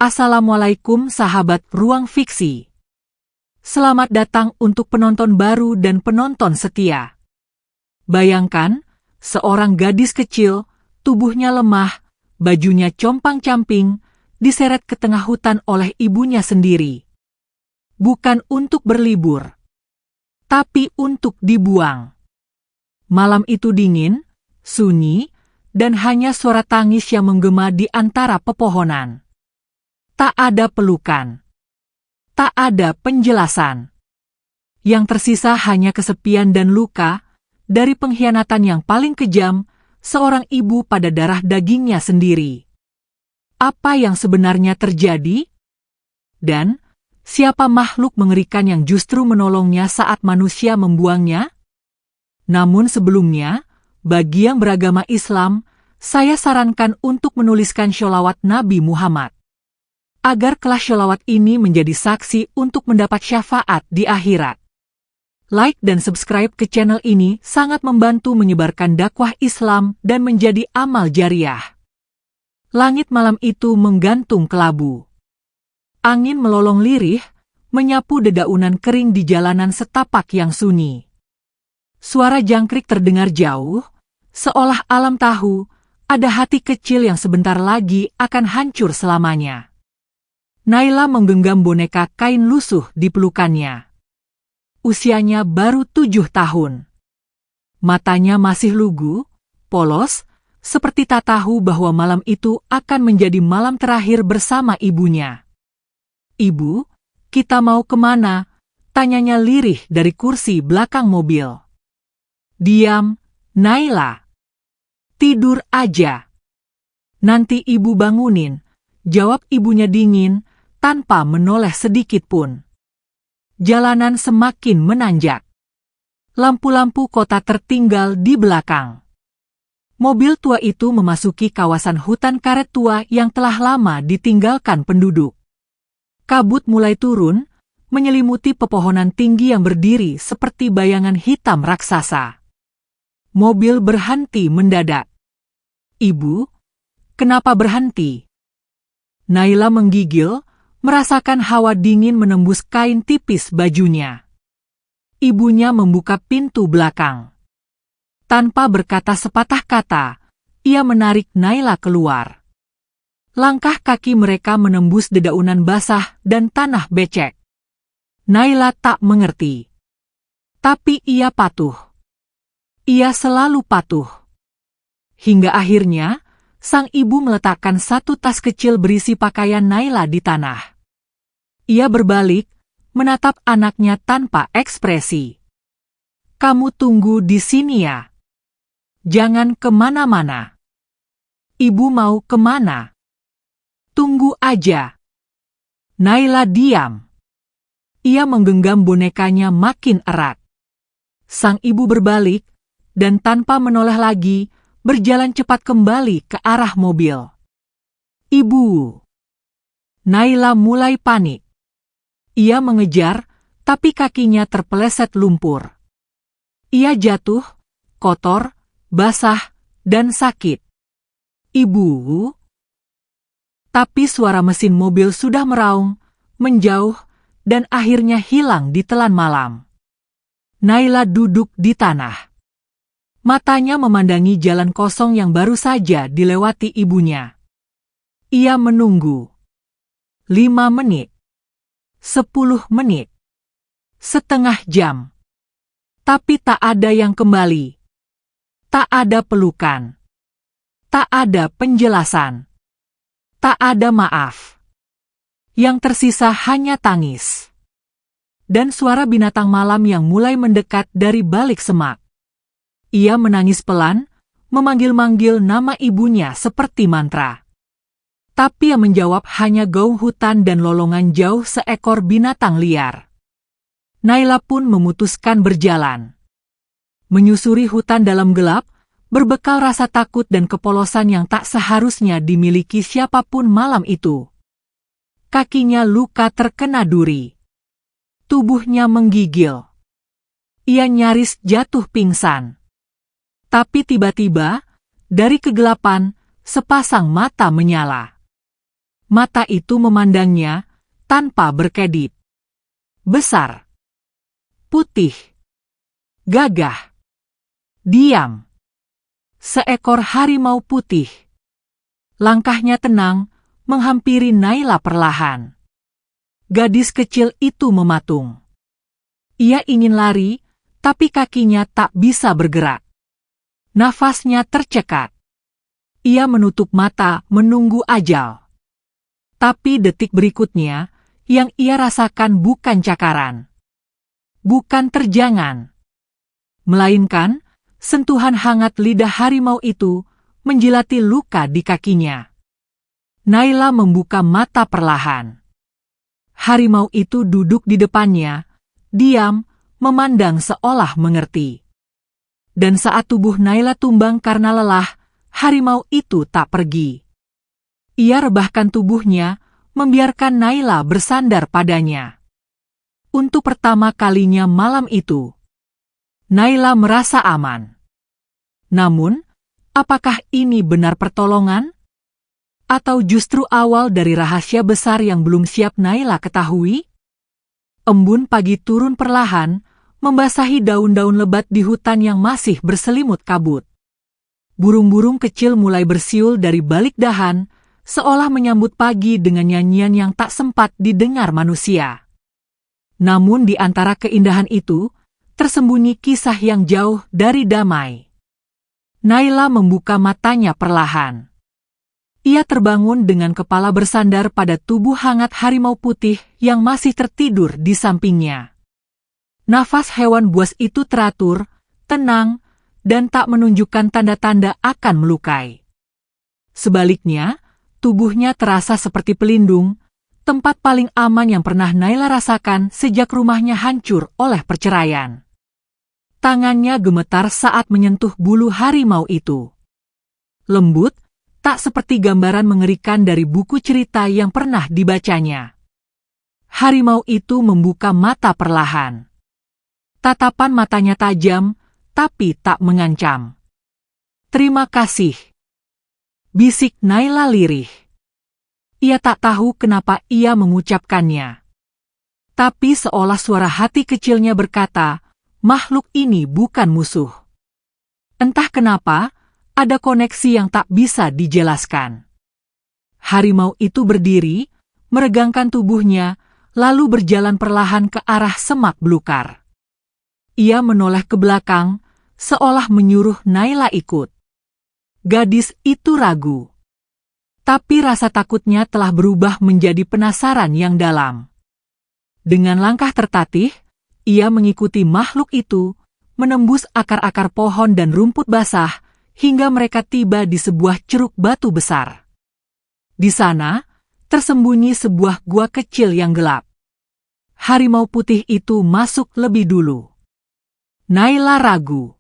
Assalamualaikum sahabat Ruang Fiksi. Selamat datang untuk penonton baru dan penonton setia. Bayangkan, seorang gadis kecil, tubuhnya lemah, bajunya compang-camping, diseret ke tengah hutan oleh ibunya sendiri. Bukan untuk berlibur, tapi untuk dibuang. Malam itu dingin, sunyi, dan hanya suara tangis yang menggema di antara pepohonan. Tak ada pelukan. Tak ada penjelasan. Yang tersisa hanya kesepian dan luka dari pengkhianatan yang paling kejam seorang ibu pada darah dagingnya sendiri. Apa yang sebenarnya terjadi? Dan siapa makhluk mengerikan yang justru menolongnya saat manusia membuangnya? Namun sebelumnya, bagi yang beragama Islam, saya sarankan untuk menuliskan sholawat Nabi Muhammad. Agar kelas sholawat ini menjadi saksi untuk mendapat syafaat di akhirat. Like dan subscribe ke channel ini sangat membantu menyebarkan dakwah Islam dan menjadi amal jariah. Langit malam itu menggantung kelabu. Angin melolong lirih, menyapu dedaunan kering di jalanan setapak yang sunyi. Suara jangkrik terdengar jauh, seolah alam tahu, ada hati kecil yang sebentar lagi akan hancur selamanya. Naila menggenggam boneka kain lusuh di pelukannya. Usianya baru 7 tahun. Matanya masih lugu, polos, seperti tak tahu bahwa malam itu akan menjadi malam terakhir bersama ibunya. "Ibu, kita mau kemana?" tanyanya lirih dari kursi belakang mobil. "Diam, Naila. Tidur aja. Nanti ibu bangunin," jawab ibunya dingin, tanpa menoleh sedikit pun. Jalanan semakin menanjak. Lampu-lampu kota tertinggal di belakang. Mobil tua itu memasuki kawasan hutan karet tua yang telah lama ditinggalkan penduduk. Kabut mulai turun, menyelimuti pepohonan tinggi yang berdiri seperti bayangan hitam raksasa. Mobil berhenti mendadak. "Ibu, kenapa berhenti?" Naila menggigil, merasakan hawa dingin menembus kain tipis bajunya. Ibunya membuka pintu belakang. Tanpa berkata sepatah kata, ia menarik Naila keluar. Langkah kaki mereka menembus dedaunan basah dan tanah becek. Naila tak mengerti. Tapi ia patuh. Ia selalu patuh. Hingga akhirnya, sang ibu meletakkan satu tas kecil berisi pakaian Naila di tanah. Ia berbalik, menatap anaknya tanpa ekspresi. "Kamu tunggu di sini ya. Jangan kemana-mana." "Ibu mau kemana?" "Tunggu aja." Naila diam. Ia menggenggam bonekanya makin erat. Sang ibu berbalik, dan tanpa menoleh lagi, berjalan cepat kembali ke arah mobil. "Ibu." Naila mulai panik. Ia mengejar, tapi kakinya terpeleset lumpur. Ia jatuh, kotor, basah, dan sakit. "Ibu." Tapi suara mesin mobil sudah meraung, menjauh, dan akhirnya hilang di telan malam. Naila duduk di tanah. Matanya memandangi jalan kosong yang baru saja dilewati ibunya. Ia menunggu. 5 menit. 10 menit. Setengah jam. Tapi tak ada yang kembali. Tak ada pelukan. Tak ada penjelasan. Tak ada maaf. Yang tersisa hanya tangis. Dan suara binatang malam yang mulai mendekat dari balik semak. Ia menangis pelan, memanggil-manggil nama ibunya seperti mantra. Tapi yang menjawab hanya gaung hutan dan lolongan jauh seekor binatang liar. Naila pun memutuskan berjalan. Menyusuri hutan dalam gelap, berbekal rasa takut dan kepolosan yang tak seharusnya dimiliki siapapun malam itu. Kakinya luka terkena duri. Tubuhnya menggigil. Ia nyaris jatuh pingsan. Tapi tiba-tiba, dari kegelapan, sepasang mata menyala. Mata itu memandangnya tanpa berkedip. Besar, putih, gagah, diam. Seekor harimau putih. Langkahnya tenang, menghampiri Naila perlahan. Gadis kecil itu mematung. Ia ingin lari, tapi kakinya tak bisa bergerak. Nafasnya tercekat. Ia menutup mata menunggu ajal. Tapi detik berikutnya, yang ia rasakan bukan cakaran. Bukan terjangan. Melainkan, sentuhan hangat lidah harimau itu menjilati luka di kakinya. Naila membuka mata perlahan. Harimau itu duduk di depannya, diam, memandang seolah mengerti. Dan saat tubuh Naila tumbang karena lelah, harimau itu tak pergi. Ia rebahkan tubuhnya, membiarkan Naila bersandar padanya. Untuk pertama kalinya malam itu, Naila merasa aman. Namun, apakah ini benar pertolongan? Atau justru awal dari rahasia besar yang belum siap Naila ketahui? Embun pagi turun perlahan, membasahi daun-daun lebat di hutan yang masih berselimut kabut. Burung-burung kecil mulai bersiul dari balik dahan, seolah menyambut pagi dengan nyanyian yang tak sempat didengar manusia. Namun di antara keindahan itu, tersembunyi kisah yang jauh dari damai. Naila membuka matanya perlahan. Ia terbangun dengan kepala bersandar pada tubuh hangat harimau putih yang masih tertidur di sampingnya. Nafas hewan buas itu teratur, tenang, dan tak menunjukkan tanda-tanda akan melukai. Sebaliknya, tubuhnya terasa seperti pelindung, tempat paling aman yang pernah Naila rasakan sejak rumahnya hancur oleh perceraian. Tangannya gemetar saat menyentuh bulu harimau itu. Lembut, tak seperti gambaran mengerikan dari buku cerita yang pernah dibacanya. Harimau itu membuka mata perlahan. Tatapan matanya tajam, tapi tak mengancam. "Terima kasih," bisik Naila lirih. Ia tak tahu kenapa ia mengucapkannya. Tapi seolah suara hati kecilnya berkata, makhluk ini bukan musuh. Entah kenapa, ada koneksi yang tak bisa dijelaskan. Harimau itu berdiri, meregangkan tubuhnya, lalu berjalan perlahan ke arah semak belukar. Ia menoleh ke belakang, seolah menyuruh Naila ikut. Gadis itu ragu. Tapi rasa takutnya telah berubah menjadi penasaran yang dalam. Dengan langkah tertatih, ia mengikuti makhluk itu, menembus akar-akar pohon dan rumput basah, hingga mereka tiba di sebuah ceruk batu besar. Di sana, tersembunyi sebuah gua kecil yang gelap. Harimau putih itu masuk lebih dulu. Naila ragu.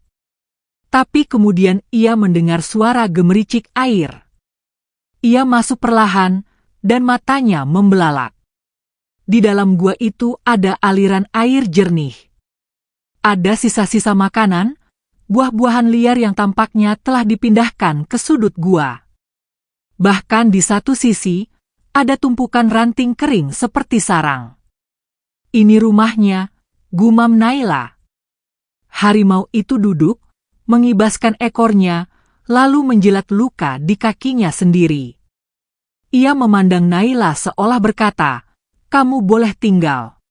Tapi kemudian ia mendengar suara gemericik air. Ia masuk perlahan, dan matanya membelalak. Di dalam gua itu ada aliran air jernih. Ada sisa-sisa makanan, buah-buahan liar yang tampaknya telah dipindahkan ke sudut gua. Bahkan di satu sisi, ada tumpukan ranting kering seperti sarang. "Ini rumahnya," gumam Naila. Harimau itu duduk, mengibaskan ekornya, lalu menjilat luka di kakinya sendiri. Ia memandang Naila seolah berkata, "Kamu boleh tinggal."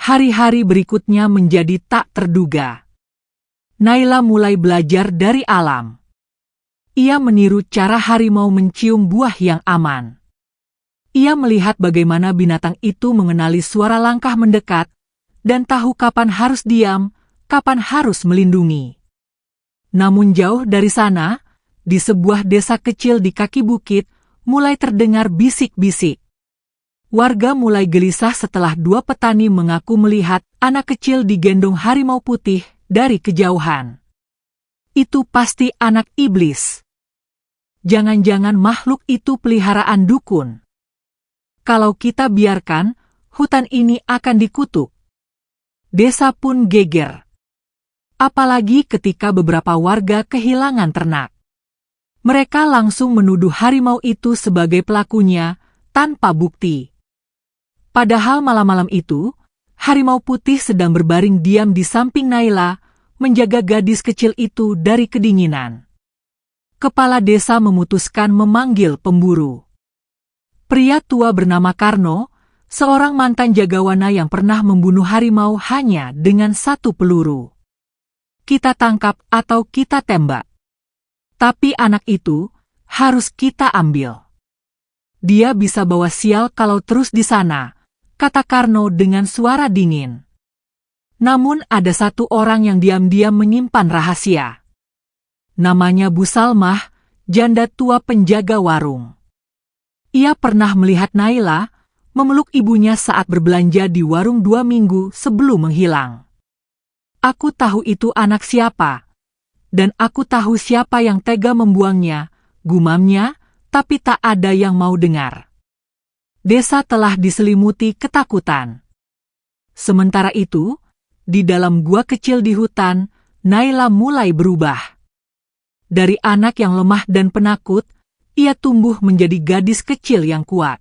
Hari-hari berikutnya menjadi tak terduga. Naila mulai belajar dari alam. Ia meniru cara harimau mencium buah yang aman. Ia melihat bagaimana binatang itu mengenali suara langkah mendekat, dan tahu kapan harus diam, kapan harus melindungi. Namun jauh dari sana, di sebuah desa kecil di kaki bukit, mulai terdengar bisik-bisik. Warga mulai gelisah setelah dua petani mengaku melihat anak kecil digendong harimau putih dari kejauhan. Itu pasti anak iblis. Jangan-jangan makhluk itu peliharaan dukun. Kalau kita biarkan, hutan ini akan dikutuk. Desa pun geger. Apalagi ketika beberapa warga kehilangan ternak. Mereka langsung menuduh harimau itu sebagai pelakunya, tanpa bukti. Padahal malam-malam itu, harimau putih sedang berbaring diam di samping Naila, menjaga gadis kecil itu dari kedinginan. Kepala desa memutuskan memanggil pemburu. Pria tua bernama Karno, seorang mantan jagawana yang pernah membunuh harimau hanya dengan 1 peluru. Kita tangkap atau kita tembak. Tapi anak itu harus kita ambil. Dia bisa bawa sial kalau terus di sana, kata Karno dengan suara dingin. Namun ada 1 orang yang diam-diam menyimpan rahasia. Namanya Bu Salmah, janda tua penjaga warung. Ia pernah melihat Naila memeluk ibunya saat berbelanja di warung 2 minggu sebelum menghilang. Aku tahu itu anak siapa, dan aku tahu siapa yang tega membuangnya, gumamnya, tapi tak ada yang mau dengar. Desa telah diselimuti ketakutan. Sementara itu, di dalam gua kecil di hutan, Naila mulai berubah. Dari anak yang lemah dan penakut, ia tumbuh menjadi gadis kecil yang kuat.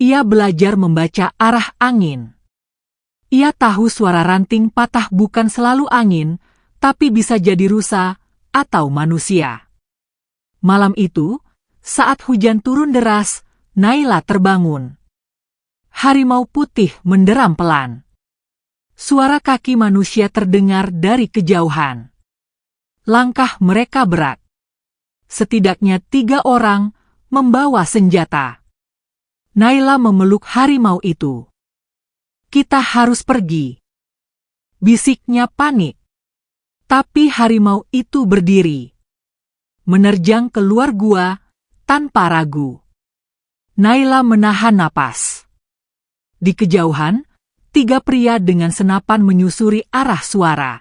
Ia belajar membaca arah angin. Ia tahu suara ranting patah bukan selalu angin, tapi bisa jadi rusa atau manusia. Malam itu, saat hujan turun deras, Naila terbangun. Harimau putih menderam pelan. Suara kaki manusia terdengar dari kejauhan. Langkah mereka berat. Setidaknya 3 orang membawa senjata. Naila memeluk harimau itu. Kita harus pergi. Bisiknya panik. Tapi harimau itu berdiri. Menerjang keluar gua tanpa ragu. Naila menahan napas. Di kejauhan, 3 pria dengan senapan menyusuri arah suara.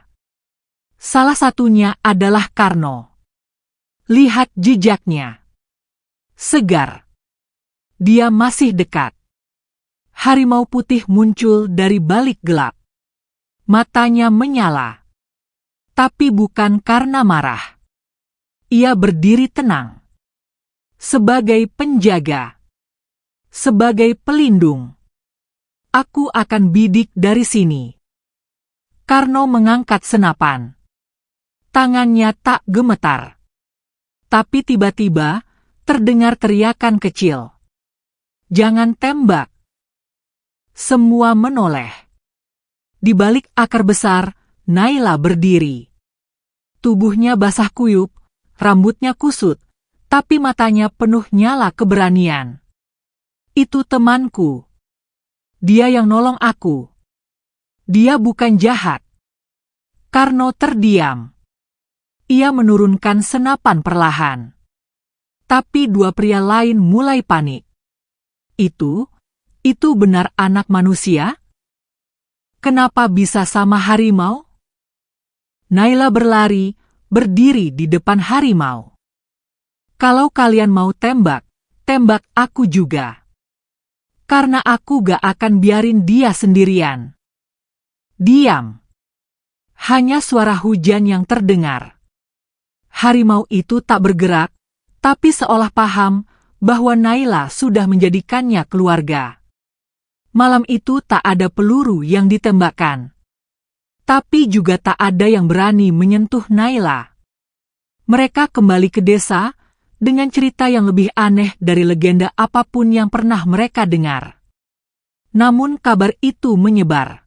Salah satunya adalah Karno. Lihat jejaknya. Segar. Dia masih dekat. Harimau putih muncul dari balik gelap. Matanya menyala. Tapi bukan karena marah. Ia berdiri tenang. Sebagai penjaga. Sebagai pelindung. Aku akan bidik dari sini. Karno mengangkat senapan. Tangannya tak gemetar. Tapi tiba-tiba, terdengar teriakan kecil. Jangan tembak. Semua menoleh. Di balik akar besar, Naila berdiri. Tubuhnya basah kuyup, rambutnya kusut, tapi matanya penuh nyala keberanian. Itu temanku. Dia yang nolong aku. Dia bukan jahat. Karno terdiam. Ia menurunkan senapan perlahan. Tapi 2 pria lain mulai panik. Itu benar anak manusia? Kenapa bisa sama harimau? Naila berlari, berdiri di depan harimau. Kalau kalian mau tembak, tembak aku juga. Karena aku gak akan biarin dia sendirian. Diam. Hanya suara hujan yang terdengar. Harimau itu tak bergerak, tapi seolah paham bahwa Naila sudah menjadikannya keluarga. Malam itu tak ada peluru yang ditembakkan. Tapi juga tak ada yang berani menyentuh Naila. Mereka kembali ke desa dengan cerita yang lebih aneh dari legenda apapun yang pernah mereka dengar. Namun kabar itu menyebar.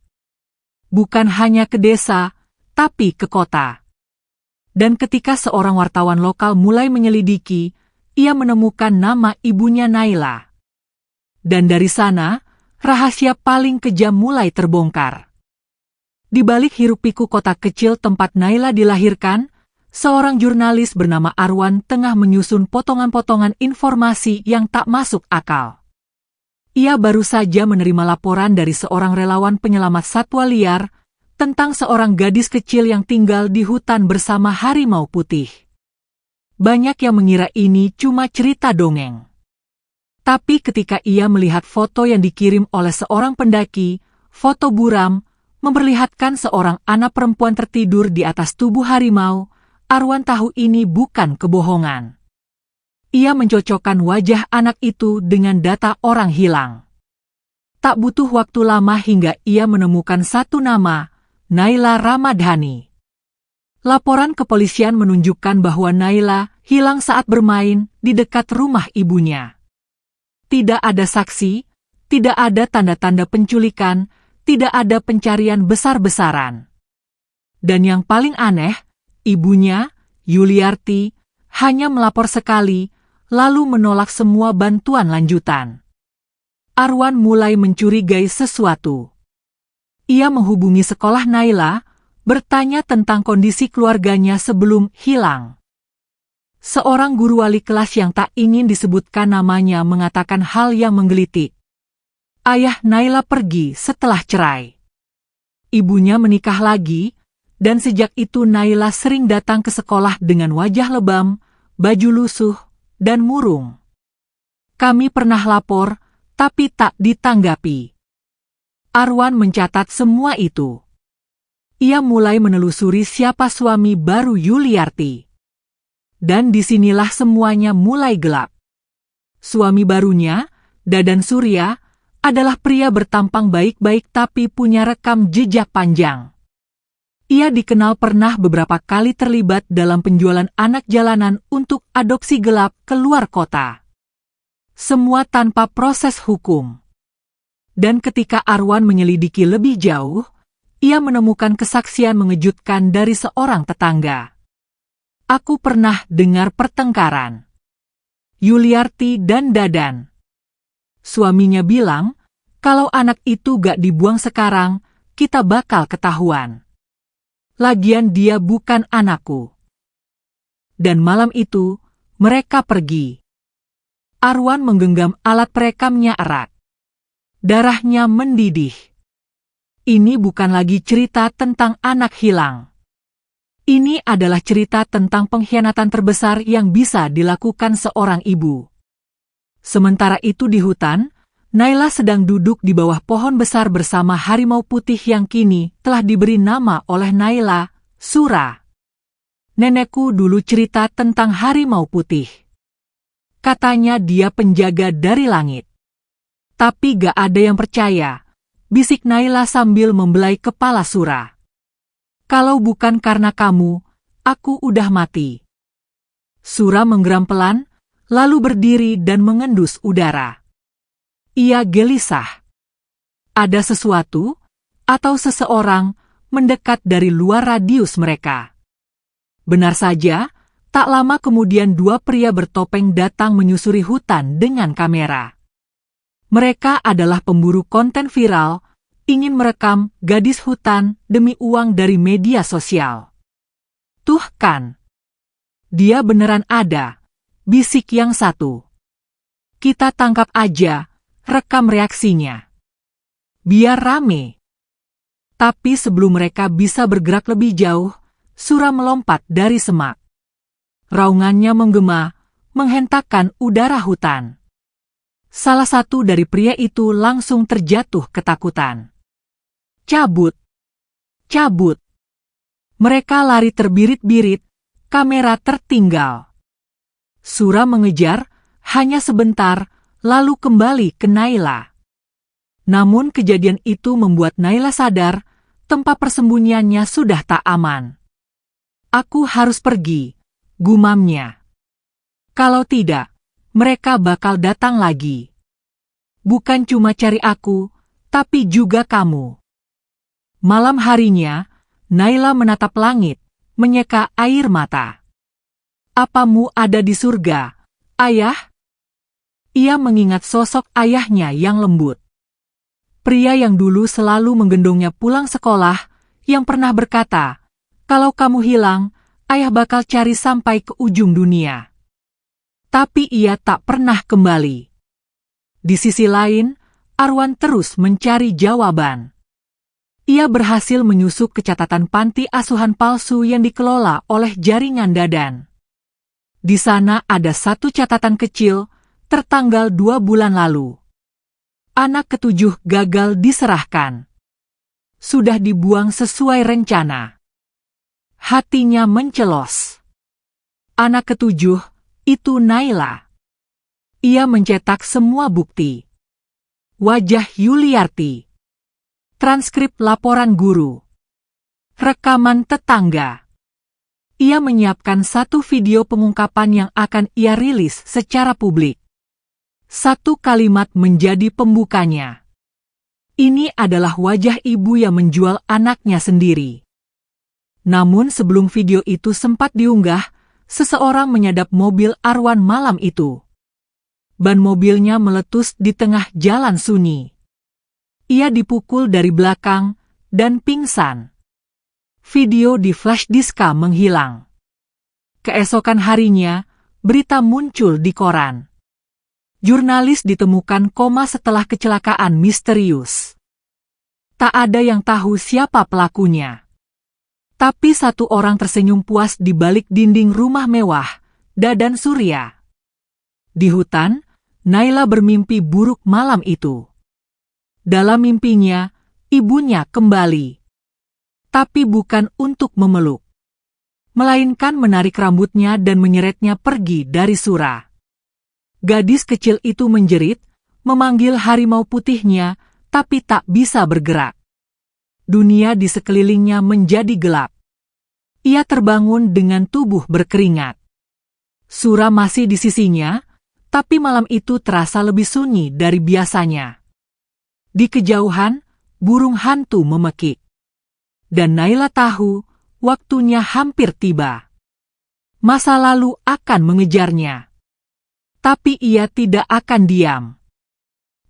Bukan hanya ke desa, tapi ke kota. Dan ketika seorang wartawan lokal mulai menyelidiki, ia menemukan nama ibunya Naila. Dan dari sana, rahasia paling kejam mulai terbongkar. Di balik hiruk-pikuk kota kecil tempat Naila dilahirkan, seorang jurnalis bernama Arwan tengah menyusun potongan-potongan informasi yang tak masuk akal. Ia baru saja menerima laporan dari seorang relawan penyelamat satwa liar tentang seorang gadis kecil yang tinggal di hutan bersama harimau putih. Banyak yang mengira ini cuma cerita dongeng. Tapi ketika ia melihat foto yang dikirim oleh seorang pendaki, foto buram, memperlihatkan seorang anak perempuan tertidur di atas tubuh harimau, Arwan tahu ini bukan kebohongan. Ia mencocokkan wajah anak itu dengan data orang hilang. Tak butuh waktu lama hingga ia menemukan satu nama, Naila Ramadhani. Laporan kepolisian menunjukkan bahwa Naila hilang saat bermain di dekat rumah ibunya. Tidak ada saksi, tidak ada tanda-tanda penculikan, tidak ada pencarian besar-besaran. Dan yang paling aneh, ibunya, Yuliarti, hanya melapor sekali, lalu menolak semua bantuan lanjutan. Arwan mulai mencurigai sesuatu. Ia menghubungi sekolah Naila, bertanya tentang kondisi keluarganya sebelum hilang. Seorang guru wali kelas yang tak ingin disebutkan namanya mengatakan hal yang menggelitik. Ayah Naila pergi setelah cerai. Ibunya menikah lagi, dan sejak itu Naila sering datang ke sekolah dengan wajah lebam, baju lusuh, dan murung. Kami pernah lapor, tapi tak ditanggapi. Arwan mencatat semua itu. Ia mulai menelusuri siapa suami baru Yuliarti. Dan disinilah semuanya mulai gelap. Suami barunya, Dadan Surya, adalah pria bertampang baik-baik tapi punya rekam jejak panjang. Ia dikenal pernah beberapa kali terlibat dalam penjualan anak jalanan untuk adopsi gelap ke luar kota. Semua tanpa proses hukum. Dan ketika Arwan menyelidiki lebih jauh, ia menemukan kesaksian mengejutkan dari seorang tetangga. Aku pernah dengar pertengkaran Yuliarti dan Dadan. Suaminya bilang, kalau anak itu gak dibuang sekarang, kita bakal ketahuan. Lagian dia bukan anakku. Dan malam itu, mereka pergi. Arwan menggenggam alat perekamnya erat. Darahnya mendidih. Ini bukan lagi cerita tentang anak hilang. Ini adalah cerita tentang pengkhianatan terbesar yang bisa dilakukan seorang ibu. Sementara itu di hutan, Naila sedang duduk di bawah pohon besar bersama harimau putih yang kini telah diberi nama oleh Naila, Sura. Nenekku dulu cerita tentang harimau putih. Katanya dia penjaga dari langit. Tapi gak ada yang percaya, bisik Naila sambil membelai kepala Sura. Kalau bukan karena kamu, aku udah mati. Sura menggeram pelan, lalu berdiri dan mengendus udara. Ia gelisah. Ada sesuatu, atau seseorang, mendekat dari luar radius mereka. Benar saja, tak lama kemudian dua pria bertopeng datang menyusuri hutan dengan kamera. Mereka adalah pemburu konten viral, ingin merekam gadis hutan demi uang dari media sosial. Tuh kan, dia beneran ada, bisik yang satu. Kita tangkap aja, rekam reaksinya. Biar rame. Tapi sebelum mereka bisa bergerak lebih jauh, Sura melompat dari semak. Raungannya menggema, menghentakkan udara hutan. Salah satu dari pria itu langsung terjatuh ketakutan. Cabut! Cabut! Mereka lari terbirit-birit, kamera tertinggal. Sura mengejar, hanya sebentar, lalu kembali ke Naila. Namun kejadian itu membuat Naila sadar, tempat persembunyiannya sudah tak aman. Aku harus pergi, gumamnya. Kalau tidak, mereka bakal datang lagi. Bukan cuma cari aku, tapi juga kamu. Malam harinya, Naila menatap langit, menyeka air mata. Apamu ada di surga, ayah? Ia mengingat sosok ayahnya yang lembut. Pria yang dulu selalu menggendongnya pulang sekolah, yang pernah berkata, kalau kamu hilang, ayah bakal cari sampai ke ujung dunia. Tapi ia tak pernah kembali. Di sisi lain, Arwan terus mencari jawaban. Ia berhasil menyusup ke catatan panti asuhan palsu yang dikelola oleh jaringan Dadan. Di sana ada satu catatan kecil, tertanggal 2 bulan lalu. Anak ketujuh gagal diserahkan. Sudah dibuang sesuai rencana. Hatinya mencelos. Anak ketujuh, itu Naila. Ia mencetak semua bukti. Wajah Yuliarti. Transkrip laporan guru. Rekaman tetangga. Ia menyiapkan satu video pengungkapan yang akan ia rilis secara publik. Satu kalimat menjadi pembukanya. Ini adalah wajah ibu yang menjual anaknya sendiri. Namun sebelum video itu sempat diunggah, seseorang menyadap mobil Arwan malam itu. Ban mobilnya meletus di tengah jalan sunyi. Ia dipukul dari belakang dan pingsan. Video di flash diska menghilang. Keesokan harinya, berita muncul di koran. Jurnalis ditemukan koma setelah kecelakaan misterius. Tak ada yang tahu siapa pelakunya. Tapi satu orang tersenyum puas di balik dinding rumah mewah, Dadan Surya. Di hutan, Naila bermimpi buruk malam itu. Dalam mimpinya, ibunya kembali. Tapi bukan untuk memeluk, melainkan menarik rambutnya dan menyeretnya pergi dari Sura. Gadis kecil itu menjerit, memanggil harimau putihnya, tapi tak bisa bergerak. Dunia di sekelilingnya menjadi gelap. Ia terbangun dengan tubuh berkeringat. Sura masih di sisinya, tapi malam itu terasa lebih sunyi dari biasanya. Di kejauhan, burung hantu memekik. Dan Naila tahu, waktunya hampir tiba. Masa lalu akan mengejarnya. Tapi ia tidak akan diam.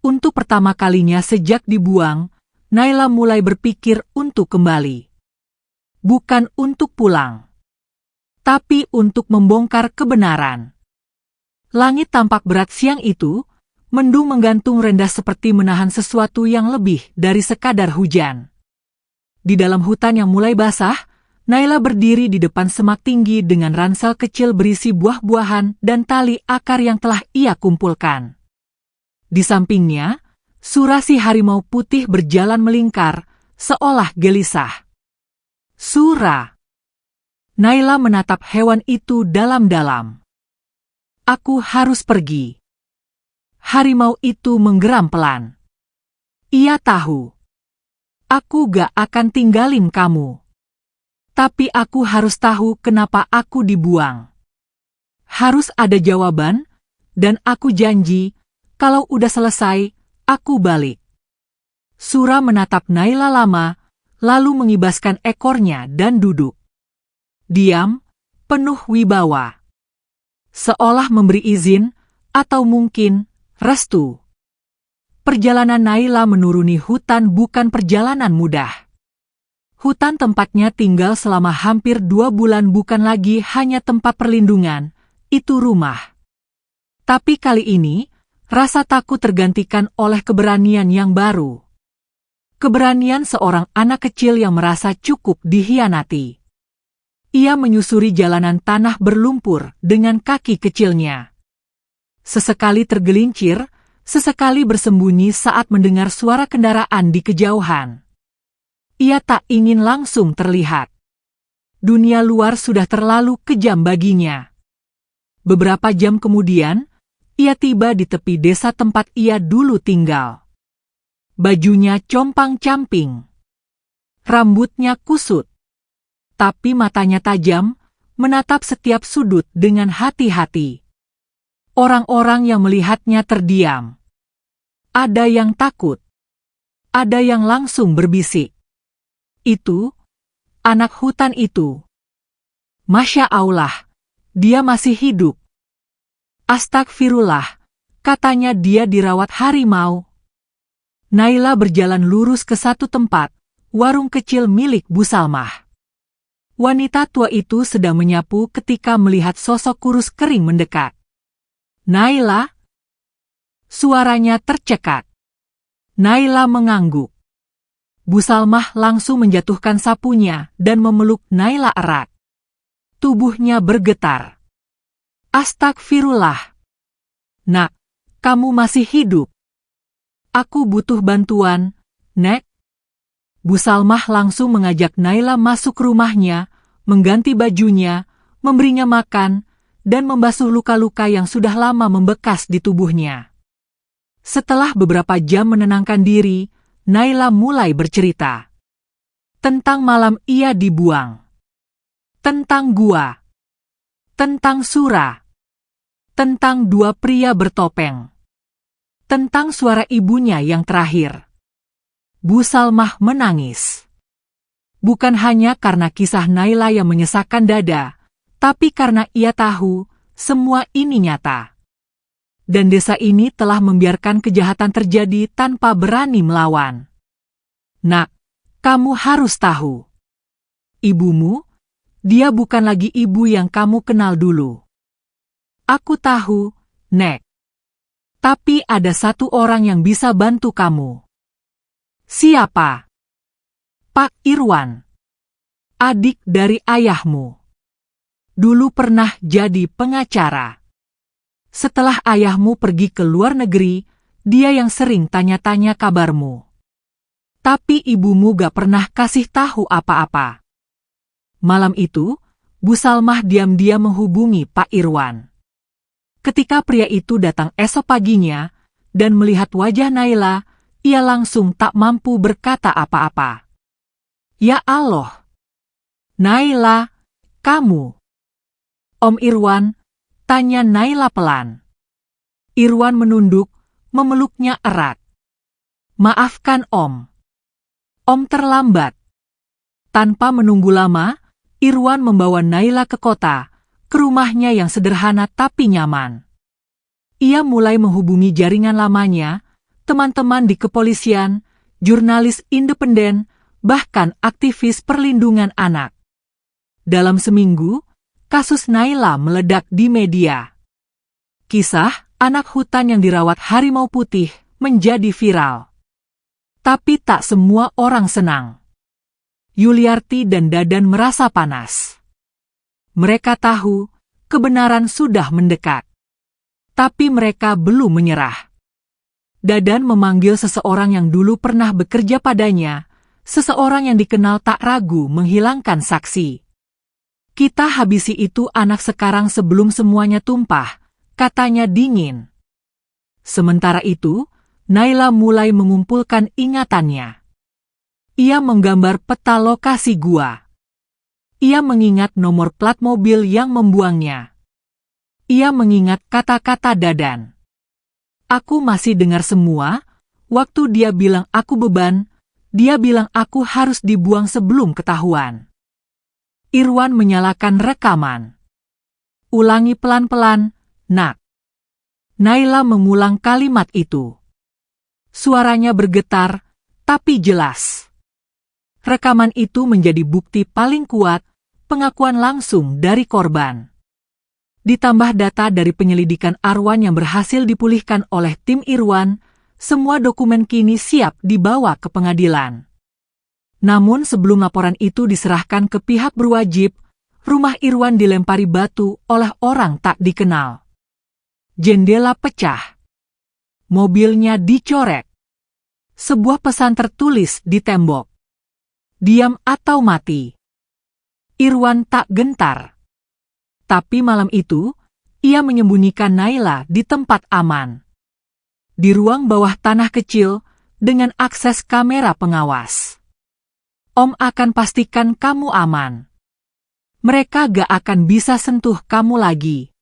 Untuk pertama kalinya sejak dibuang, Naila mulai berpikir untuk kembali. Bukan untuk pulang, tapi untuk membongkar kebenaran. Langit tampak berat siang itu, mendung menggantung rendah seperti menahan sesuatu yang lebih dari sekadar hujan. Di dalam hutan yang mulai basah, Naila berdiri di depan semak tinggi dengan ransel kecil berisi buah-buahan dan tali akar yang telah ia kumpulkan. Di sampingnya, Sura si harimau putih berjalan melingkar, seolah gelisah. Sura. Naila menatap hewan itu dalam-dalam. Aku harus pergi. Harimau itu menggeram pelan. Ia tahu. Aku gak akan tinggalin kamu. Tapi aku harus tahu kenapa aku dibuang. Harus ada jawaban, dan aku janji, kalau udah selesai, aku balik. Sura menatap Naila lama, lalu mengibaskan ekornya dan duduk. Diam, penuh wibawa. Seolah memberi izin, atau mungkin restu. Perjalanan Naila menuruni hutan bukan perjalanan mudah. Hutan tempatnya tinggal selama hampir 2 bulan bukan lagi hanya tempat perlindungan, itu rumah. Tapi kali ini, rasa takut tergantikan oleh keberanian yang baru. Keberanian seorang anak kecil yang merasa cukup dihianati. Ia menyusuri jalanan tanah berlumpur dengan kaki kecilnya. Sesekali tergelincir, sesekali bersembunyi saat mendengar suara kendaraan di kejauhan. Ia tak ingin langsung terlihat. Dunia luar sudah terlalu kejam baginya. Beberapa jam kemudian, ia tiba di tepi desa tempat ia dulu tinggal. Bajunya compang-camping. Rambutnya kusut. Tapi matanya tajam, menatap setiap sudut dengan hati-hati. Orang-orang yang melihatnya terdiam. Ada yang takut. Ada yang langsung berbisik. Itu, anak hutan itu. Masya Allah, dia masih hidup. Astagfirullah, katanya dia dirawat harimau. Naila berjalan lurus ke satu tempat, warung kecil milik Bu Salmah. Wanita tua itu sedang menyapu ketika melihat sosok kurus kering mendekat. Naila? Suaranya tercekat. Naila mengangguk. Bu Salmah langsung menjatuhkan sapunya dan memeluk Naila erat. Tubuhnya bergetar. Astagfirullah. Nak, kamu masih hidup. Aku butuh bantuan, Nek. Bu Salmah langsung mengajak Naila masuk rumahnya, mengganti bajunya, memberinya makan, dan membasuh luka-luka yang sudah lama membekas di tubuhnya. Setelah beberapa jam menenangkan diri, Naila mulai bercerita. Tentang malam ia dibuang. Tentang gua. Tentang Sura. Tentang dua pria bertopeng. Tentang suara ibunya yang terakhir. Bu Salmah menangis. Bukan hanya karena kisah Naila yang menyesakkan dada, tapi karena ia tahu semua ini nyata. Dan desa ini telah membiarkan kejahatan terjadi tanpa berani melawan. Nak, kamu harus tahu. Ibumu, dia bukan lagi ibu yang kamu kenal dulu. Aku tahu, Nek. Tapi ada satu orang yang bisa bantu kamu. Siapa? Pak Irwan. Adik dari ayahmu. Dulu pernah jadi pengacara. Setelah ayahmu pergi ke luar negeri, dia yang sering tanya-tanya kabarmu. Tapi ibumu gak pernah kasih tahu apa-apa. Malam itu, Bu Salmah diam-diam menghubungi Pak Irwan. Ketika pria itu datang esok paginya, dan melihat wajah Naila, ia langsung tak mampu berkata apa-apa. Ya Allah! Naila, kamu! Om Irwan, tanya Naila pelan. Irwan menunduk, memeluknya erat. Maafkan Om. Om terlambat. Tanpa menunggu lama, Irwan membawa Naila ke kota, ke rumahnya yang sederhana tapi nyaman. Ia mulai menghubungi jaringan lamanya, teman-teman di kepolisian, jurnalis independen, bahkan aktivis perlindungan anak. Dalam seminggu, kasus Naila meledak di media. Kisah anak hutan yang dirawat harimau putih menjadi viral. Tapi tak semua orang senang. Yuliarti dan Dadan merasa panas. Mereka tahu kebenaran sudah mendekat. Tapi mereka belum menyerah. Dadan memanggil seseorang yang dulu pernah bekerja padanya, seseorang yang dikenal tak ragu menghilangkan saksi. Kita habisi itu anak sekarang sebelum semuanya tumpah, katanya dingin. Sementara itu, Naila mulai mengumpulkan ingatannya. Ia menggambar peta lokasi gua. Ia mengingat nomor plat mobil yang membuangnya. Ia mengingat kata-kata Dadan. Aku masih dengar semua, waktu dia bilang aku beban, dia bilang aku harus dibuang sebelum ketahuan. Irwan menyalakan rekaman. Ulangi pelan-pelan, Nak. Naila mengulang kalimat itu. Suaranya bergetar, tapi jelas. Rekaman itu menjadi bukti paling kuat, pengakuan langsung dari korban. Ditambah data dari penyelidikan Arwan yang berhasil dipulihkan oleh tim Irwan, semua dokumen kini siap dibawa ke pengadilan. Namun sebelum laporan itu diserahkan ke pihak berwajib, rumah Irwan dilempari batu oleh orang tak dikenal. Jendela pecah. Mobilnya dicorek. Sebuah pesan tertulis di tembok. Diam atau mati. Irwan tak gentar. Tapi malam itu, ia menyembunyikan Naila di tempat aman. Di ruang bawah tanah kecil, dengan akses kamera pengawas. Om akan pastikan kamu aman. Mereka gak akan bisa sentuh kamu lagi.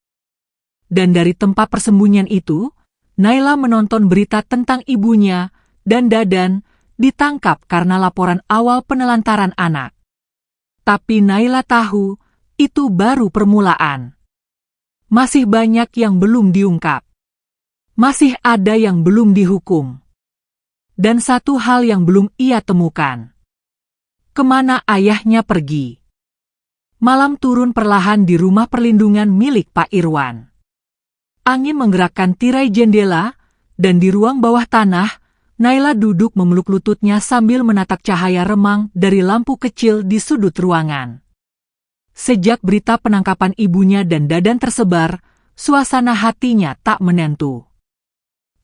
Dan dari tempat persembunyian itu, Naila menonton berita tentang ibunya dan Dadan ditangkap karena laporan awal penelantaran anak. Tapi Naila tahu, itu baru permulaan. Masih banyak yang belum diungkap. Masih ada yang belum dihukum. Dan satu hal yang belum ia temukan. Kemana ayahnya pergi? Malam turun perlahan di rumah perlindungan milik Pak Irwan. Angin menggerakkan tirai jendela, dan di ruang bawah tanah, Naila duduk memeluk lututnya sambil menatap cahaya remang dari lampu kecil di sudut ruangan. Sejak berita penangkapan ibunya dan Dadan tersebar, suasana hatinya tak menentu.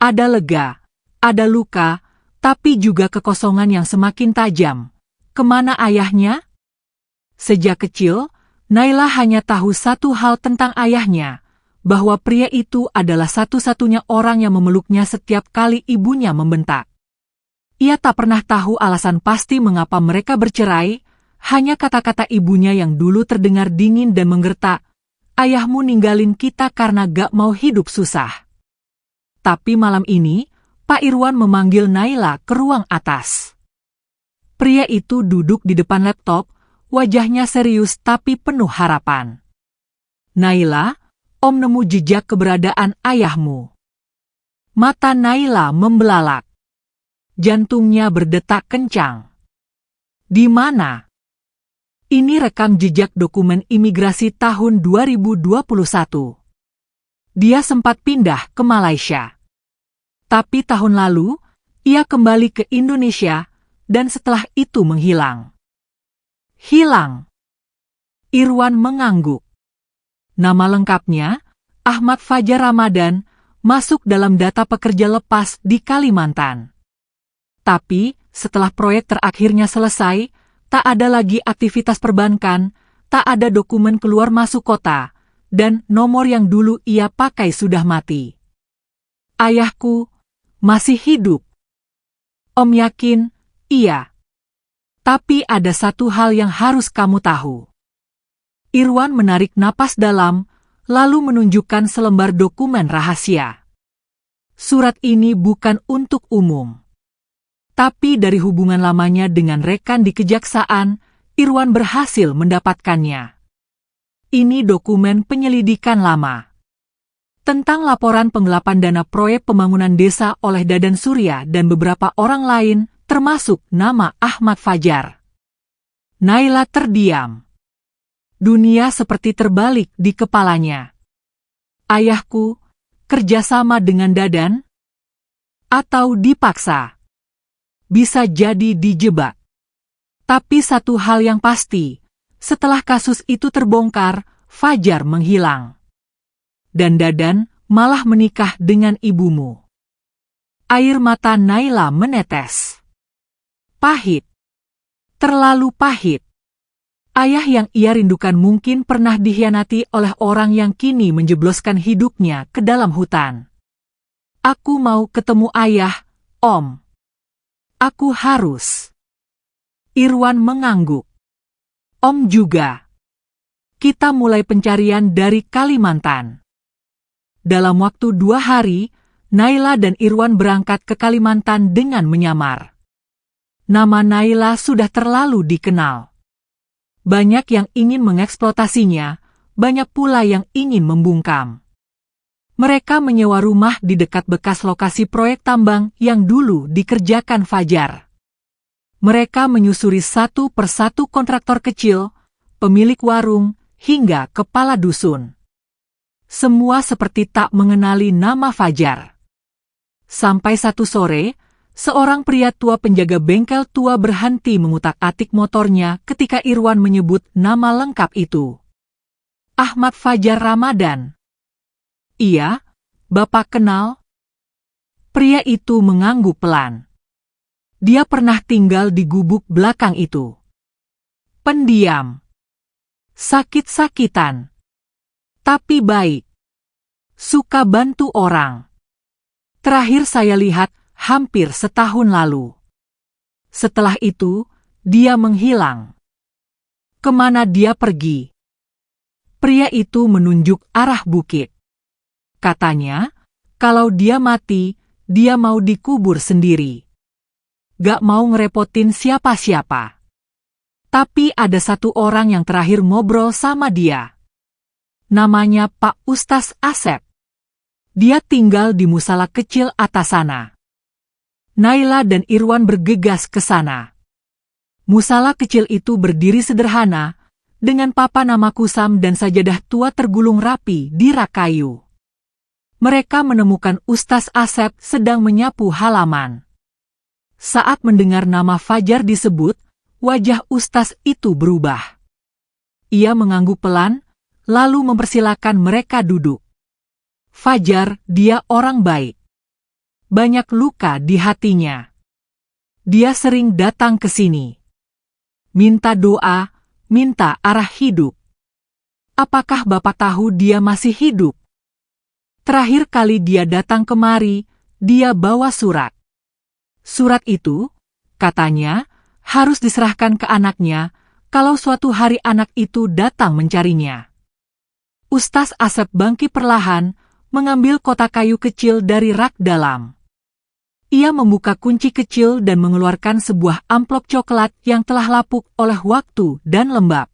Ada lega, ada luka, tapi juga kekosongan yang semakin tajam. Kemana ayahnya? Sejak kecil, Naila hanya tahu satu hal tentang ayahnya, bahwa pria itu adalah satu-satunya orang yang memeluknya setiap kali ibunya membentak. Ia tak pernah tahu alasan pasti mengapa mereka bercerai, hanya kata-kata ibunya yang dulu terdengar dingin dan menggertak, "Ayahmu ninggalin kita karena gak mau hidup susah." Tapi malam ini, Pak Irwan memanggil Naila ke ruang atas. Pria itu duduk di depan laptop, wajahnya serius tapi penuh harapan. "Naila, Om nemu jejak keberadaan ayahmu." Mata Naila membelalak. Jantungnya berdetak kencang. "Di mana?" Ini rekam jejak dokumen imigrasi tahun 2021. Dia sempat pindah ke Malaysia. Tapi tahun lalu, ia kembali ke Indonesia dan setelah itu menghilang. Hilang. Irwan mengangguk. Nama lengkapnya, Ahmad Fajar Ramadan, masuk dalam data pekerja lepas di Kalimantan. Tapi, setelah proyek terakhirnya selesai, tak ada lagi aktivitas perbankan, tak ada dokumen keluar masuk kota, dan nomor yang dulu ia pakai sudah mati. "Ayahku masih hidup." Om yakin, iya. Tapi ada satu hal yang harus kamu tahu. Irwan menarik napas dalam, lalu menunjukkan selembar dokumen rahasia. Surat ini bukan untuk umum. Tapi dari hubungan lamanya dengan rekan di kejaksaan, Irwan berhasil mendapatkannya. Ini dokumen penyelidikan lama. Tentang laporan penggelapan dana proyek pembangunan desa oleh Dadan Surya dan beberapa orang lain, termasuk nama Ahmad Fajar. Naila terdiam. Dunia seperti terbalik di kepalanya. Ayahku, kerjasama dengan Dadan? Atau dipaksa? Bisa jadi dijebak. Tapi satu hal yang pasti, setelah kasus itu terbongkar, Fajar menghilang. Dan Dadan malah menikah dengan ibumu. Air mata Naila menetes. Pahit. Terlalu pahit. Ayah yang ia rindukan mungkin pernah dikhianati oleh orang yang kini menjebloskan hidupnya ke dalam hutan. "Aku mau ketemu ayah, Om. Aku harus." Irwan mengangguk. "Om juga. Kita mulai pencarian dari Kalimantan." Dalam waktu 2 hari, Naila dan Irwan berangkat ke Kalimantan dengan menyamar. Nama Naila sudah terlalu dikenal. Banyak yang ingin mengeksploitasinya, banyak pula yang ingin membungkam. Mereka menyewa rumah di dekat bekas lokasi proyek tambang yang dulu dikerjakan Fajar. Mereka menyusuri satu persatu kontraktor kecil, pemilik warung, hingga kepala dusun. Semua seperti tak mengenali nama Fajar. Sampai satu sore, seorang pria tua penjaga bengkel tua berhenti mengutak-atik motornya ketika Irwan menyebut nama lengkap itu. "Ahmad Fajar Ramadan." "Iya, Bapak kenal?" Pria itu mengangguk pelan. Dia pernah tinggal di gubuk belakang itu. Pendiam. Sakit-sakitan. Tapi baik. Suka bantu orang. Terakhir saya lihat hampir setahun lalu. Setelah itu, dia menghilang. Kemana dia pergi? Pria itu menunjuk arah bukit. Katanya, kalau dia mati, dia mau dikubur sendiri. Gak mau ngerepotin siapa-siapa. Tapi ada satu orang yang terakhir ngobrol sama dia. Namanya Pak Ustaz Asep. Dia tinggal di musala kecil atas sana. Naila dan Irwan bergegas ke sana. Musala kecil itu berdiri sederhana, dengan papan nama kusam dan sajadah tua tergulung rapi di rak kayu. Mereka menemukan Ustaz Asep sedang menyapu halaman. Saat mendengar nama Fajar disebut, wajah Ustaz itu berubah. Ia mengangguk pelan, lalu mempersilakan mereka duduk. Fajar, dia orang baik. Banyak luka di hatinya. Dia sering datang ke sini. Minta doa, minta arah hidup. Apakah Bapak tahu dia masih hidup? Terakhir kali dia datang kemari, dia bawa surat. Surat itu, katanya, harus diserahkan ke anaknya kalau suatu hari anak itu datang mencarinya. Ustaz Asep bangkit perlahan, mengambil kotak kayu kecil dari rak dalam. Ia membuka kunci kecil dan mengeluarkan sebuah amplop coklat yang telah lapuk oleh waktu dan lembab.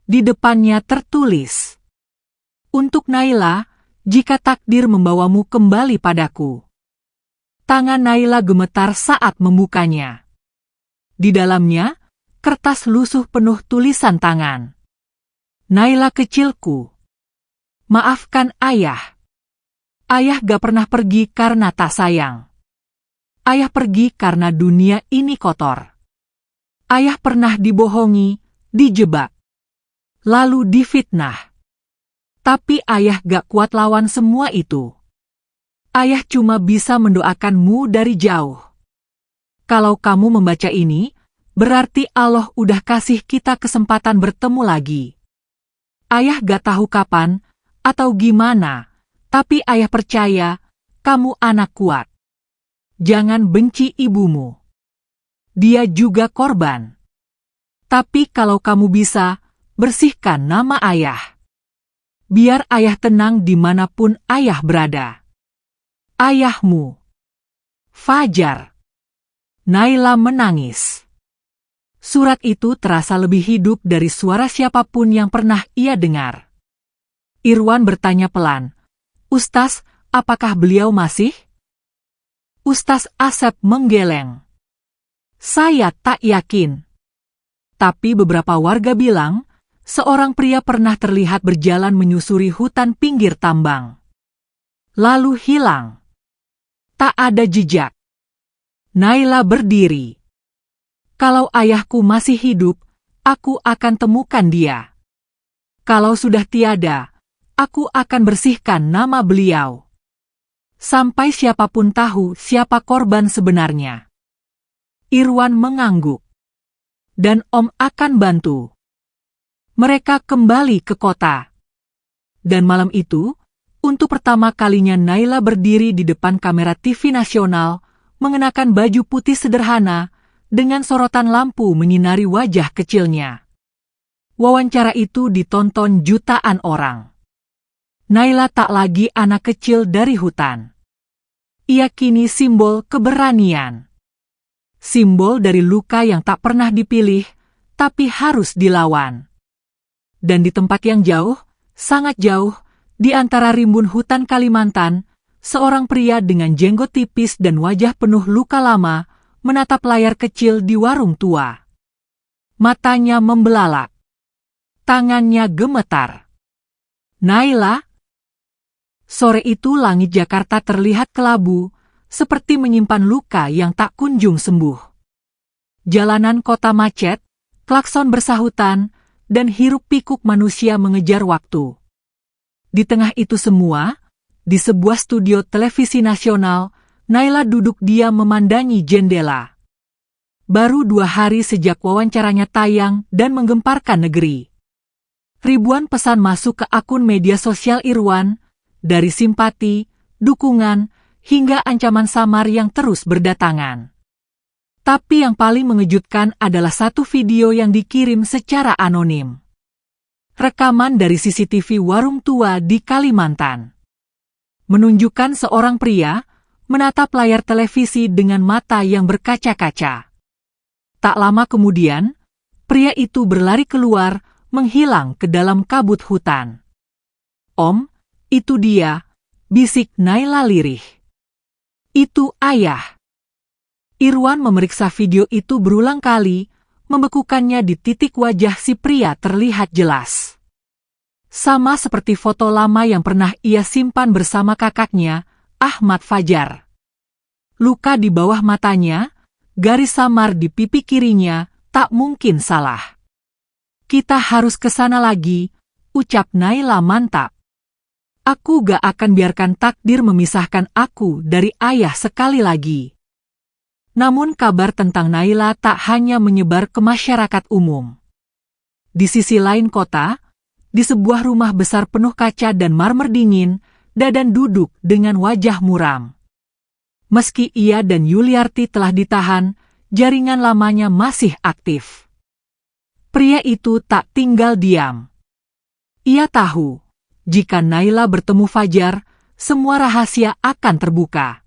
Di depannya tertulis, "Untuk Naila, jika takdir membawamu kembali padaku." Tangan Naila gemetar saat membukanya. Di dalamnya, kertas lusuh penuh tulisan tangan. "Naila kecilku. Maafkan ayah. Ayah gak pernah pergi karena tak sayang. Ayah pergi karena dunia ini kotor. Ayah pernah dibohongi, dijebak, lalu difitnah. Tapi ayah gak kuat lawan semua itu. Ayah cuma bisa mendoakanmu dari jauh. Kalau kamu membaca ini, berarti Allah udah kasih kita kesempatan bertemu lagi. Ayah gak tahu kapan atau gimana, tapi ayah percaya kamu anak kuat. Jangan benci ibumu. Dia juga korban. Tapi kalau kamu bisa, bersihkan nama ayah. Biar ayah tenang dimanapun ayah berada. Ayahmu. Fajar." Naila menangis. Surat itu terasa lebih hidup dari suara siapapun yang pernah ia dengar. Irwan bertanya pelan, "Ustaz, apakah beliau masih?" Ustaz Asep menggeleng. "Saya tak yakin. Tapi beberapa warga bilang, seorang pria pernah terlihat berjalan menyusuri hutan pinggir tambang. Lalu hilang. Tak ada jejak." Naila berdiri. "Kalau ayahku masih hidup, aku akan temukan dia. Kalau sudah tiada, aku akan bersihkan nama beliau. Sampai siapapun tahu siapa korban sebenarnya." Irwan mengangguk. "Dan Om akan bantu." Mereka kembali ke kota. Dan malam itu, untuk pertama kalinya Naila berdiri di depan kamera TV nasional, mengenakan baju putih sederhana, dengan sorotan lampu menyinari wajah kecilnya. Wawancara itu ditonton jutaan orang. Naila tak lagi anak kecil dari hutan. Ia kini simbol keberanian. Simbol dari luka yang tak pernah dipilih, tapi harus dilawan. Dan di tempat yang jauh, sangat jauh, di antara rimbun hutan Kalimantan, seorang pria dengan jenggot tipis dan wajah penuh luka lama, menatap layar kecil di warung tua. Matanya membelalak. Tangannya gemetar. "Naila?" Sore itu langit Jakarta terlihat kelabu, seperti menyimpan luka yang tak kunjung sembuh. Jalanan kota macet, klakson bersahutan, dan hiruk-pikuk manusia mengejar waktu. Di tengah itu semua, di sebuah studio televisi nasional, Naila duduk diam memandangi jendela. Baru 2 hari sejak wawancaranya tayang dan menggemparkan negeri. Ribuan pesan masuk ke akun media sosial Irwan, dari simpati, dukungan, hingga ancaman samar yang terus berdatangan. Tapi yang paling mengejutkan adalah satu video yang dikirim secara anonim. Rekaman dari CCTV warung tua di Kalimantan. Menunjukkan seorang pria menatap layar televisi dengan mata yang berkaca-kaca. Tak lama kemudian, pria itu berlari keluar, menghilang ke dalam kabut hutan. "Om, itu dia," bisik Naila lirih. "Itu ayah." Irwan memeriksa video itu berulang kali, membekukannya di titik wajah si pria terlihat jelas. Sama seperti foto lama yang pernah ia simpan bersama kakaknya, Ahmad Fajar. Luka di bawah matanya, garis samar di pipi kirinya, tak mungkin salah. "Kita harus ke sana lagi," ucap Naila mantap. "Aku gak akan biarkan takdir memisahkan aku dari ayah sekali lagi." Namun kabar tentang Naila tak hanya menyebar ke masyarakat umum. Di sisi lain kota, di sebuah rumah besar penuh kaca dan marmer dingin, Dadan duduk dengan wajah muram. Meski ia dan Yuliarti telah ditahan, jaringan lamanya masih aktif. Pria itu tak tinggal diam. Ia tahu, jika Naila bertemu Fajar, semua rahasia akan terbuka.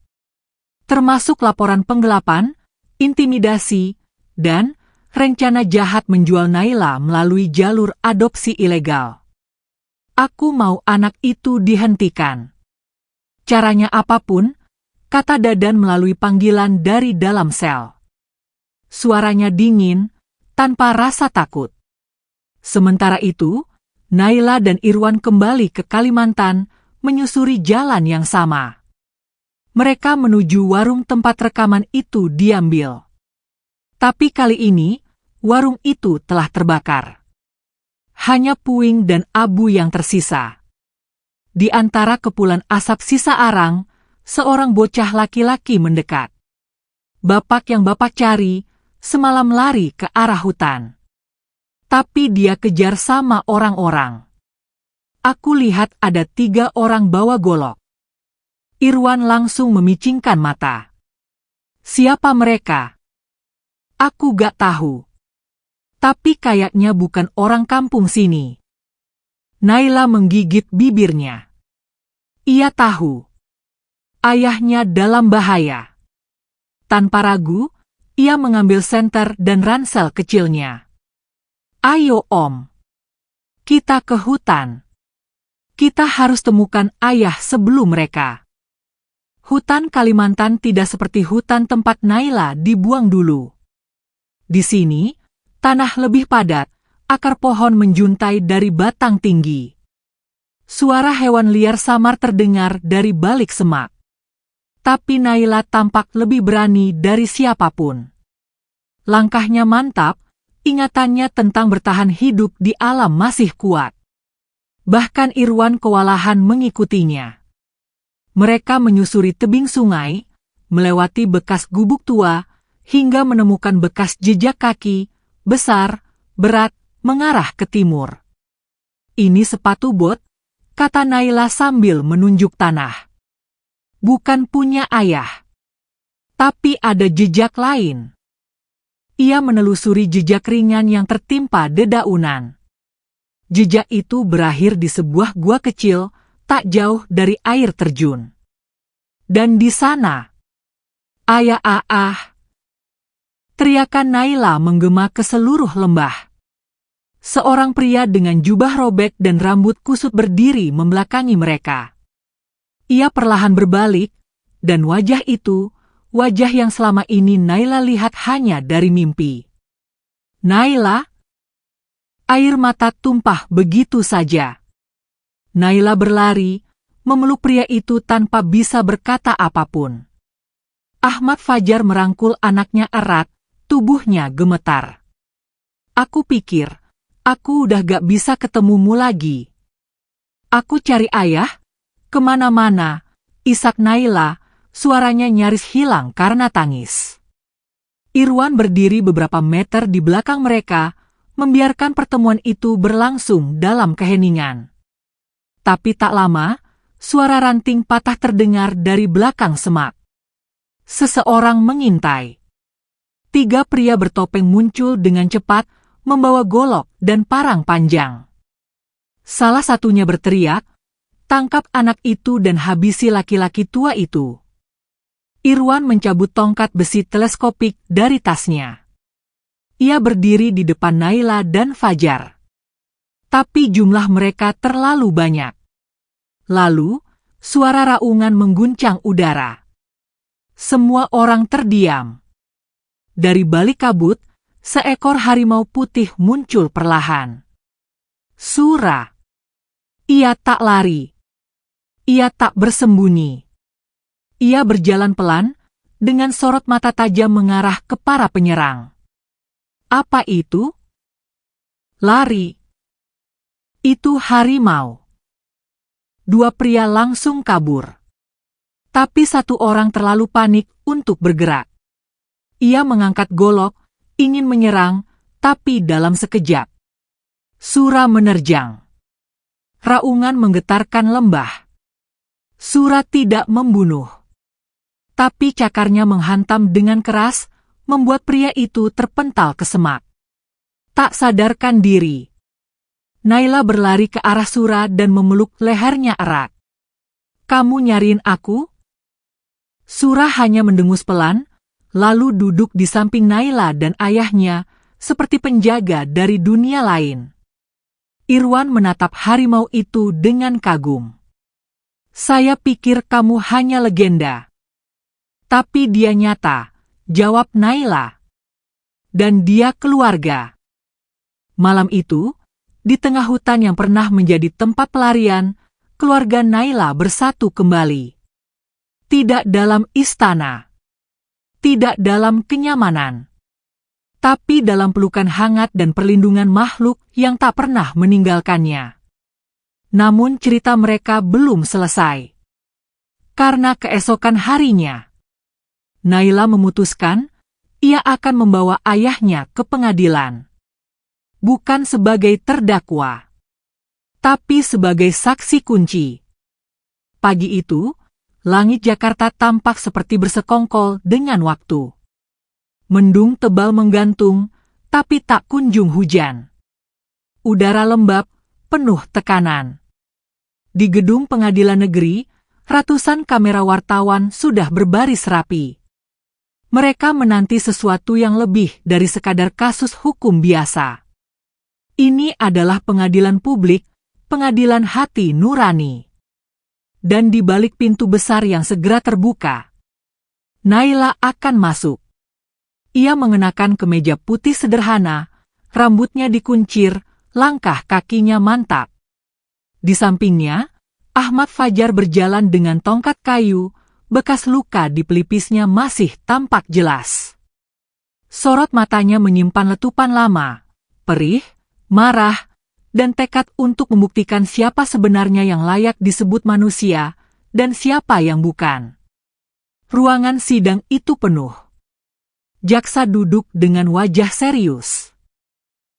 Termasuk laporan penggelapan, intimidasi, dan rencana jahat menjual Naila melalui jalur adopsi ilegal. Aku mau anak itu dihentikan. Caranya apapun, kata Dadan melalui panggilan dari dalam sel. Suaranya dingin, tanpa rasa takut. Sementara itu, Naila dan Irwan kembali ke Kalimantan, menyusuri jalan yang sama. Mereka menuju warung tempat rekaman itu diambil. Tapi kali ini, warung itu telah terbakar. Hanya puing dan abu yang tersisa. Di antara kepulan asap sisa arang, seorang bocah laki-laki mendekat. Bapak yang bapak cari, semalam lari ke arah hutan. Tapi dia kejar sama orang-orang. Aku lihat ada 3 orang bawa golok. Irwan langsung memicingkan mata. Siapa mereka? Aku gak tahu. Tapi kayaknya bukan orang kampung sini. Naila menggigit bibirnya. Ia tahu. Ayahnya dalam bahaya. Tanpa ragu, ia mengambil senter dan ransel kecilnya. Ayo Om. Kita ke hutan. Kita harus temukan ayah sebelum mereka. Hutan Kalimantan tidak seperti hutan tempat Naila dibuang dulu. Di sini, tanah lebih padat, akar pohon menjuntai dari batang tinggi. Suara hewan liar samar terdengar dari balik semak. Tapi Naila tampak lebih berani dari siapapun. Langkahnya mantap, ingatannya tentang bertahan hidup di alam masih kuat. Bahkan Irwan kewalahan mengikutinya. Mereka menyusuri tebing sungai, melewati bekas gubuk tua, hingga menemukan bekas jejak kaki, besar, berat, mengarah ke timur. Ini sepatu bot, kata Naila sambil menunjuk tanah. Bukan punya ayah. Tapi ada jejak lain. Ia menelusuri jejak ringan yang tertimpa dedaunan. Jejak itu berakhir di sebuah gua kecil, tak jauh dari air terjun. Dan di sana, ayah teriakan Naila menggema ke seluruh lembah. Seorang pria dengan jubah robek dan rambut kusut berdiri membelakangi mereka. Ia perlahan berbalik, dan wajah itu, wajah yang selama ini Naila lihat hanya dari mimpi. Naila? Air mata tumpah begitu saja. Naila berlari, memeluk pria itu tanpa bisa berkata apapun. Ahmad Fajar merangkul anaknya erat, tubuhnya gemetar. Aku pikir, aku udah gak bisa ketemumu lagi. Aku cari ayah, kemana-mana, isak Naila, suaranya nyaris hilang karena tangis. Irwan berdiri beberapa meter di belakang mereka, membiarkan pertemuan itu berlangsung dalam keheningan. Tapi tak lama, suara ranting patah terdengar dari belakang semak. Seseorang mengintai. 3 pria bertopeng muncul dengan cepat, membawa golok dan parang panjang. Salah satunya berteriak, "Tangkap anak itu dan habisi laki-laki tua itu." Irwan mencabut tongkat besi teleskopik dari tasnya. Ia berdiri di depan Naila dan Fajar. Tapi jumlah mereka terlalu banyak. Lalu, suara raungan mengguncang udara. Semua orang terdiam. Dari balik kabut, seekor harimau putih muncul perlahan. Sura. Ia tak lari. Ia tak bersembunyi. Ia berjalan pelan, dengan sorot mata tajam mengarah ke para penyerang. Apa itu? Lari. Itu harimau. 2 pria langsung kabur. Tapi 1 orang terlalu panik untuk bergerak. Ia mengangkat golok, ingin menyerang, tapi dalam sekejap. Sura menerjang. Raungan menggetarkan lembah. Sura tidak membunuh. Tapi cakarnya menghantam dengan keras, membuat pria itu terpental ke semak. Tak sadarkan diri, Naila berlari ke arah Sura dan memeluk lehernya erat. "Kamu nyariin aku?" Sura hanya mendengus pelan, lalu duduk di samping Naila dan ayahnya, seperti penjaga dari dunia lain. Irwan menatap harimau itu dengan kagum. "Saya pikir kamu hanya legenda." "Tapi dia nyata," jawab Naila. "Dan dia keluarga." Malam itu, di tengah hutan yang pernah menjadi tempat pelarian, keluarga Naila bersatu kembali. Tidak dalam istana, tidak dalam kenyamanan, tapi dalam pelukan hangat dan perlindungan makhluk yang tak pernah meninggalkannya. Namun cerita mereka belum selesai. Karena keesokan harinya, Naila memutuskan ia akan membawa ayahnya ke pengadilan. Bukan sebagai terdakwa, tapi sebagai saksi kunci. Pagi itu, langit Jakarta tampak seperti bersekongkol dengan waktu. Mendung tebal menggantung, tapi tak kunjung hujan. Udara lembab, penuh tekanan. Di gedung pengadilan negeri, ratusan kamera wartawan sudah berbaris rapi. Mereka menanti sesuatu yang lebih dari sekadar kasus hukum biasa. Ini adalah pengadilan publik, pengadilan hati nurani. Dan di balik pintu besar yang segera terbuka, Naila akan masuk. Ia mengenakan kemeja putih sederhana, rambutnya dikuncir, langkah kakinya mantap. Di sampingnya, Ahmad Fajar berjalan dengan tongkat kayu, bekas luka di pelipisnya masih tampak jelas. Sorot matanya menyimpan letupan lama, perih, marah, dan tekad untuk membuktikan siapa sebenarnya yang layak disebut manusia dan siapa yang bukan. Ruangan sidang itu penuh. Jaksa duduk dengan wajah serius.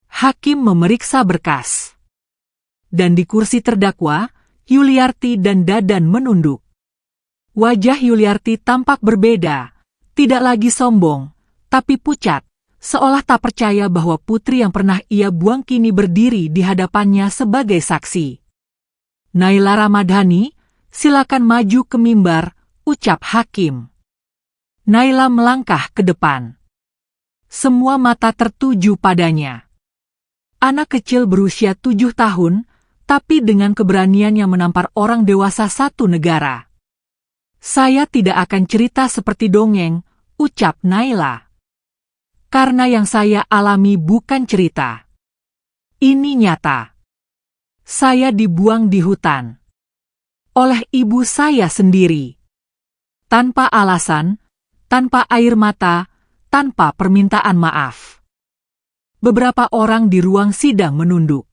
Hakim memeriksa berkas. Dan di kursi terdakwa, Yuliarti dan Dadan menunduk. Wajah Yuliarti tampak berbeda, tidak lagi sombong, tapi pucat. Seolah tak percaya bahwa putri yang pernah ia buang kini berdiri di hadapannya sebagai saksi. "Naila Ramadhani, silakan maju ke mimbar," ucap hakim. Naila melangkah ke depan. Semua mata tertuju padanya. Anak kecil berusia 7 tahun, tapi dengan keberanian yang menampar orang dewasa satu negara. "Saya tidak akan cerita seperti dongeng," ucap Naila. "Karena yang saya alami bukan cerita. Ini nyata. Saya dibuang di hutan. Oleh ibu saya sendiri. Tanpa alasan, tanpa air mata, tanpa permintaan maaf." Beberapa orang di ruang sidang menunduk.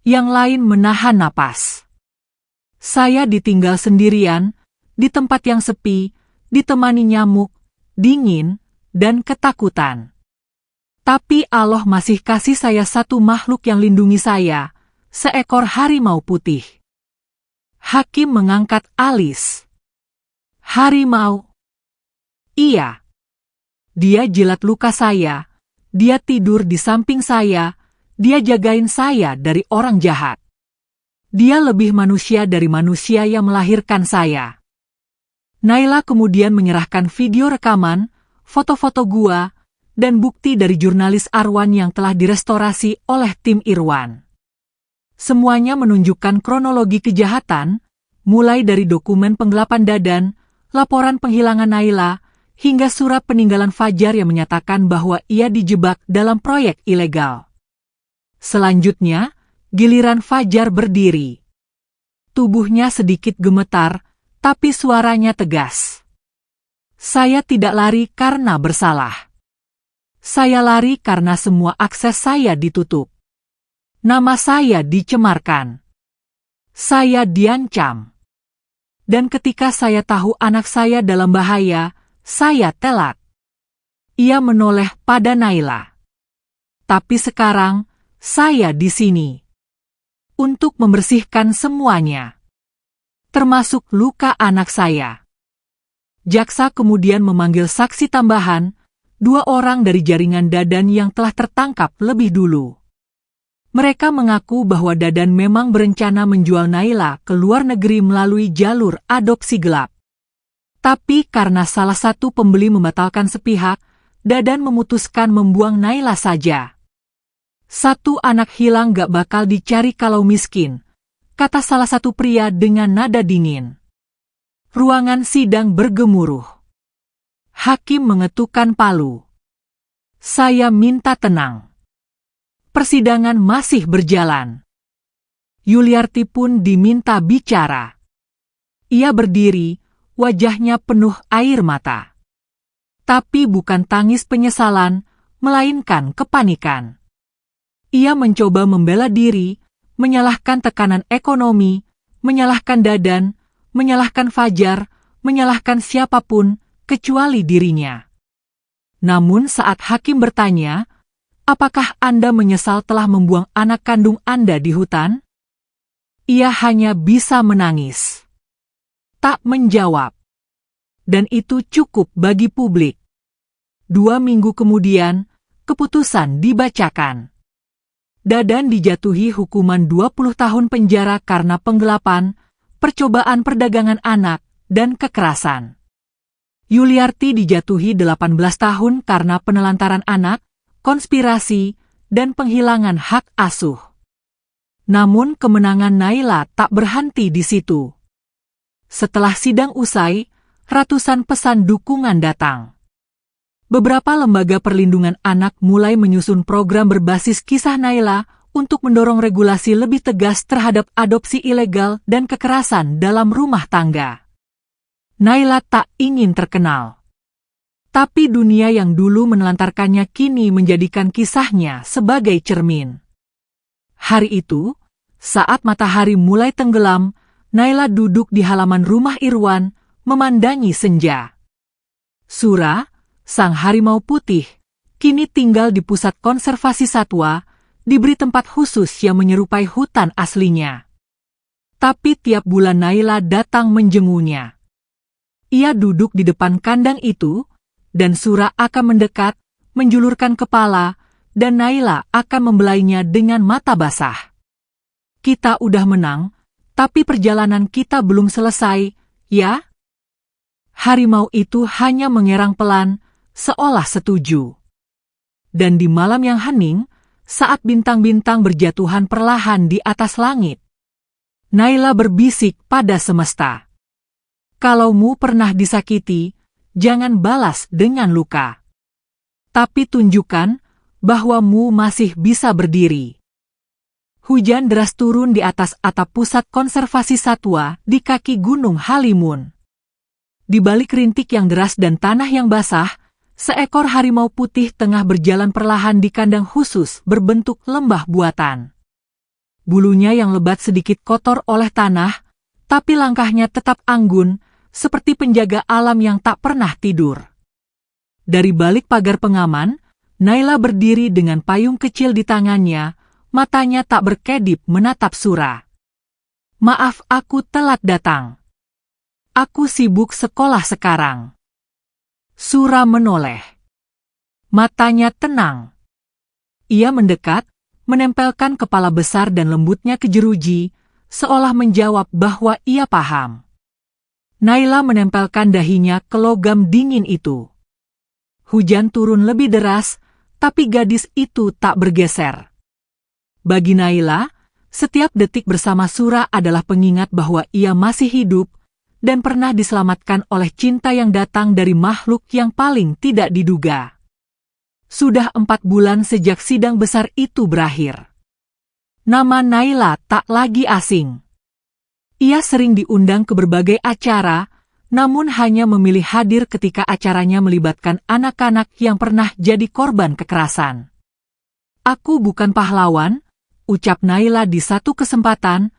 Yang lain menahan napas. "Saya ditinggal sendirian, di tempat yang sepi, ditemani nyamuk, dingin, dan ketakutan. Tapi Allah masih kasih saya satu makhluk yang lindungi saya, seekor harimau putih." Hakim mengangkat alis. "Harimau?" "Iya. Dia jilat luka saya, dia tidur di samping saya, dia jagain saya dari orang jahat. Dia lebih manusia dari manusia yang melahirkan saya." Naila kemudian menyerahkan video rekaman, foto-foto gua, dan bukti dari jurnalis Arwan yang telah direstorasi oleh tim Irwan. Semuanya menunjukkan kronologi kejahatan, mulai dari dokumen penggelapan Dadan, laporan penghilangan Naila, hingga surat peninggalan Fajar yang menyatakan bahwa ia dijebak dalam proyek ilegal. Selanjutnya, giliran Fajar berdiri. Tubuhnya sedikit gemetar, tapi suaranya tegas. "Saya tidak lari karena bersalah. Saya lari karena semua akses saya ditutup. Nama saya dicemarkan. Saya diancam. Dan ketika saya tahu anak saya dalam bahaya, saya telat." Ia menoleh pada Naila. "Tapi sekarang, saya di sini. untuk membersihkan semuanya, termasuk luka anak saya. Jaksa kemudian memanggil saksi tambahan, 2 orang dari jaringan Dadan yang telah tertangkap lebih dulu. Mereka mengaku bahwa Dadan memang berencana menjual Naila ke luar negeri melalui jalur adopsi gelap. Tapi karena salah satu pembeli membatalkan sepihak, Dadan memutuskan membuang Naila saja. "Satu anak hilang gak bakal dicari kalau miskin," kata salah satu pria dengan nada dingin. Ruangan sidang bergemuruh. Hakim mengetukkan palu. "Saya minta tenang." Persidangan masih berjalan. Yuliarti pun diminta bicara. Ia berdiri, wajahnya penuh air mata. Tapi bukan tangis penyesalan, melainkan kepanikan. Ia mencoba membela diri, menyalahkan tekanan ekonomi, menyalahkan Dadan, menyalahkan Fajar, menyalahkan siapapun, kecuali dirinya. Namun saat hakim bertanya, "Apakah Anda menyesal telah membuang anak kandung Anda di hutan?" Ia hanya bisa menangis. Tak menjawab. Dan itu cukup bagi publik. 2 minggu kemudian, keputusan dibacakan. Dadan dijatuhi hukuman 20 tahun penjara karena penggelapan, percobaan perdagangan anak, dan kekerasan. Yuliarti dijatuhi 18 tahun karena penelantaran anak, konspirasi, dan penghilangan hak asuh. Namun kemenangan Naila tak berhenti di situ. Setelah sidang usai, ratusan pesan dukungan datang. Beberapa lembaga perlindungan anak mulai menyusun program berbasis kisah Naila untuk mendorong regulasi lebih tegas terhadap adopsi ilegal dan kekerasan dalam rumah tangga. Naila tak ingin terkenal. Tapi dunia yang dulu menelantarkannya kini menjadikan kisahnya sebagai cermin. Hari itu, saat matahari mulai tenggelam, Naila duduk di halaman rumah Irwan, memandangi senja. Sura, sang harimau putih, kini tinggal di pusat konservasi satwa, diberi tempat khusus yang menyerupai hutan aslinya. Tapi tiap bulan Naila datang menjenguknya. Ia duduk di depan kandang itu, dan Sura akan mendekat, menjulurkan kepala, dan Naila akan membelainya dengan mata basah. "Kita udah menang, tapi perjalanan kita belum selesai, ya?" Harimau itu hanya mengerang pelan, seolah setuju. Dan di malam yang hening, saat bintang-bintang berjatuhan perlahan di atas langit, Naila berbisik pada semesta. "Kalau mu pernah disakiti, jangan balas dengan luka. Tapi tunjukkan bahwa mu masih bisa berdiri." Hujan deras turun di atas atap pusat konservasi satwa di kaki Gunung Halimun. Di balik rintik yang deras dan tanah yang basah, seekor harimau putih tengah berjalan perlahan di kandang khusus berbentuk lembah buatan. Bulunya yang lebat sedikit kotor oleh tanah, tapi langkahnya tetap anggun, seperti penjaga alam yang tak pernah tidur. Dari balik pagar pengaman, Naila berdiri dengan payung kecil di tangannya, matanya tak berkedip menatap Sura. "Maaf aku telat datang. Aku sibuk sekolah sekarang." Sura menoleh. Matanya tenang. Ia mendekat, menempelkan kepala besar dan lembutnya ke jeruji, seolah menjawab bahwa ia paham. Naila menempelkan dahinya ke logam dingin itu. Hujan turun lebih deras, tapi gadis itu tak bergeser. Bagi Naila, setiap detik bersama Sura adalah pengingat bahwa ia masih hidup, dan pernah diselamatkan oleh cinta yang datang dari makhluk yang paling tidak diduga. Sudah 4 bulan sejak sidang besar itu berakhir. Nama Naila tak lagi asing. Ia sering diundang ke berbagai acara, namun hanya memilih hadir ketika acaranya melibatkan anak-anak yang pernah jadi korban kekerasan. "Aku bukan pahlawan," ucap Naila di satu kesempatan.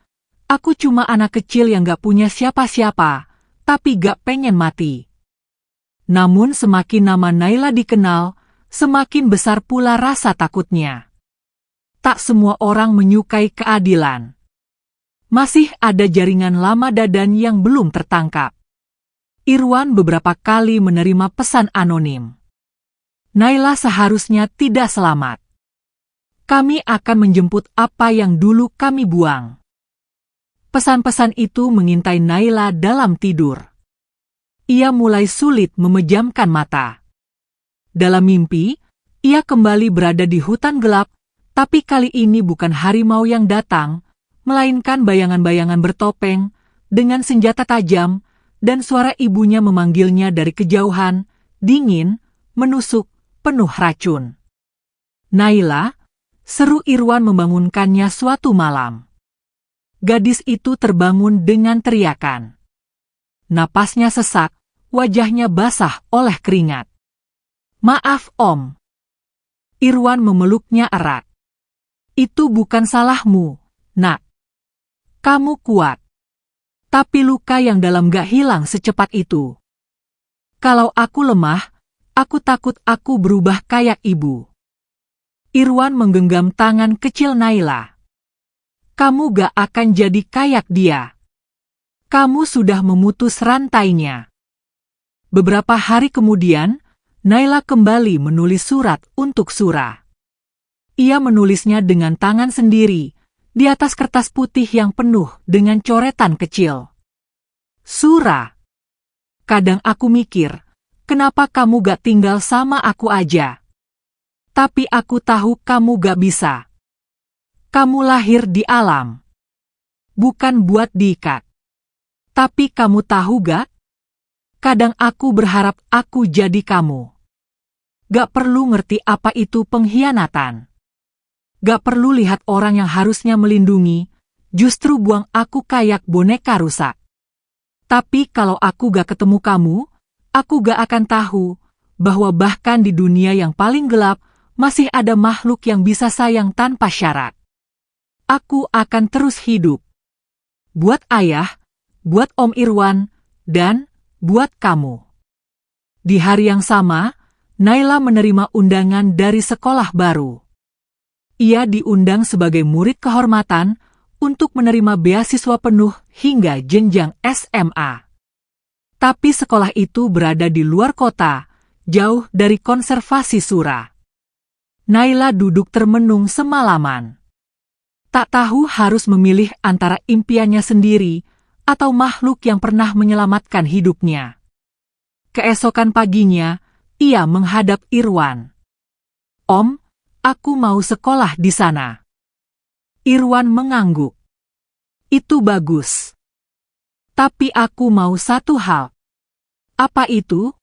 "Aku cuma anak kecil yang gak punya siapa-siapa, tapi gak pengen mati." Namun semakin nama Naila dikenal, semakin besar pula rasa takutnya. Tak semua orang menyukai keadilan. Masih ada jaringan lama Dadan yang belum tertangkap. Irwan beberapa kali menerima pesan anonim. Naila seharusnya tidak selamat. Kami akan menjemput apa yang dulu kami buang. Pesan-pesan itu mengintai Naila dalam tidur. Ia mulai sulit memejamkan mata. Dalam mimpi, ia kembali berada di hutan gelap, tapi kali ini bukan harimau yang datang, melainkan bayangan-bayangan bertopeng, dengan senjata tajam, dan suara ibunya memanggilnya dari kejauhan, dingin, menusuk, penuh racun. Naila, seru Irwan membangunkannya suatu malam. Gadis itu terbangun dengan teriakan. Napasnya sesak, wajahnya basah oleh keringat. Maaf, Om. Irwan memeluknya erat. Itu bukan salahmu, Nak. Kamu kuat. Tapi luka yang dalam gak hilang secepat itu. Kalau aku lemah, aku takut aku berubah kayak ibu. Irwan menggenggam tangan kecil Naila. Kamu gak akan jadi kayak dia. Kamu sudah memutus rantainya. Beberapa hari kemudian, Naila kembali menulis surat untuk Sura. Ia menulisnya dengan tangan sendiri, di atas kertas putih yang penuh dengan coretan kecil. Sura, kadang aku mikir, kenapa kamu gak tinggal sama aku aja? Tapi aku tahu kamu gak bisa. Kamu lahir di alam. Bukan buat diikat. Tapi kamu tahu gak? Kadang aku berharap aku jadi kamu. Gak perlu ngerti apa itu pengkhianatan. Gak perlu lihat orang yang harusnya melindungi, justru buang aku kayak boneka rusak. Tapi kalau aku gak ketemu kamu, aku gak akan tahu bahwa bahkan di dunia yang paling gelap, masih ada makhluk yang bisa sayang tanpa syarat. Aku akan terus hidup. Buat ayah, buat Om Irwan, dan buat kamu. Di hari yang sama, Naila menerima undangan dari sekolah baru. Ia diundang sebagai murid kehormatan untuk menerima beasiswa penuh hingga jenjang SMA. Tapi sekolah itu berada di luar kota, jauh dari konservasi Sura. Naila duduk termenung semalaman. Tak tahu harus memilih antara impiannya sendiri atau makhluk yang pernah menyelamatkan hidupnya. Keesokan paginya, ia menghadap Irwan. Om, aku mau sekolah di sana. Irwan mengangguk. Itu bagus. Tapi aku mau satu hal. Apa itu?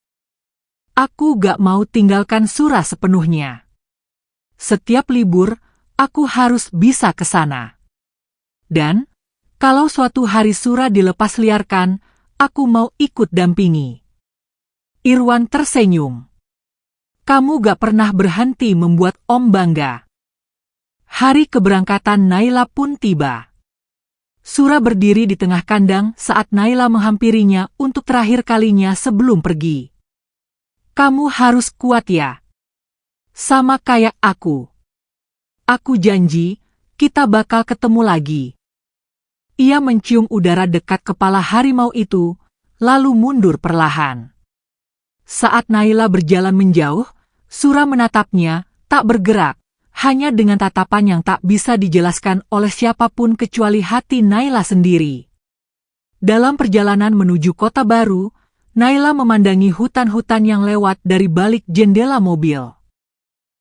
Aku gak mau tinggalkan Sura sepenuhnya. Setiap libur, aku harus bisa ke sana. Dan, kalau suatu hari Sura dilepas liarkan, aku mau ikut dampingi. Irwan tersenyum. Kamu gak pernah berhenti membuat Om bangga. Hari keberangkatan Naila pun tiba. Sura berdiri di tengah kandang saat Naila menghampirinya untuk terakhir kalinya sebelum pergi. Kamu harus kuat ya. Sama kayak aku. Aku janji, kita bakal ketemu lagi. Ia mencium udara dekat kepala harimau itu, lalu mundur perlahan. Saat Naila berjalan menjauh, Sura menatapnya, tak bergerak, hanya dengan tatapan yang tak bisa dijelaskan oleh siapapun kecuali hati Naila sendiri. Dalam perjalanan menuju kota baru, Naila memandangi hutan-hutan yang lewat dari balik jendela mobil.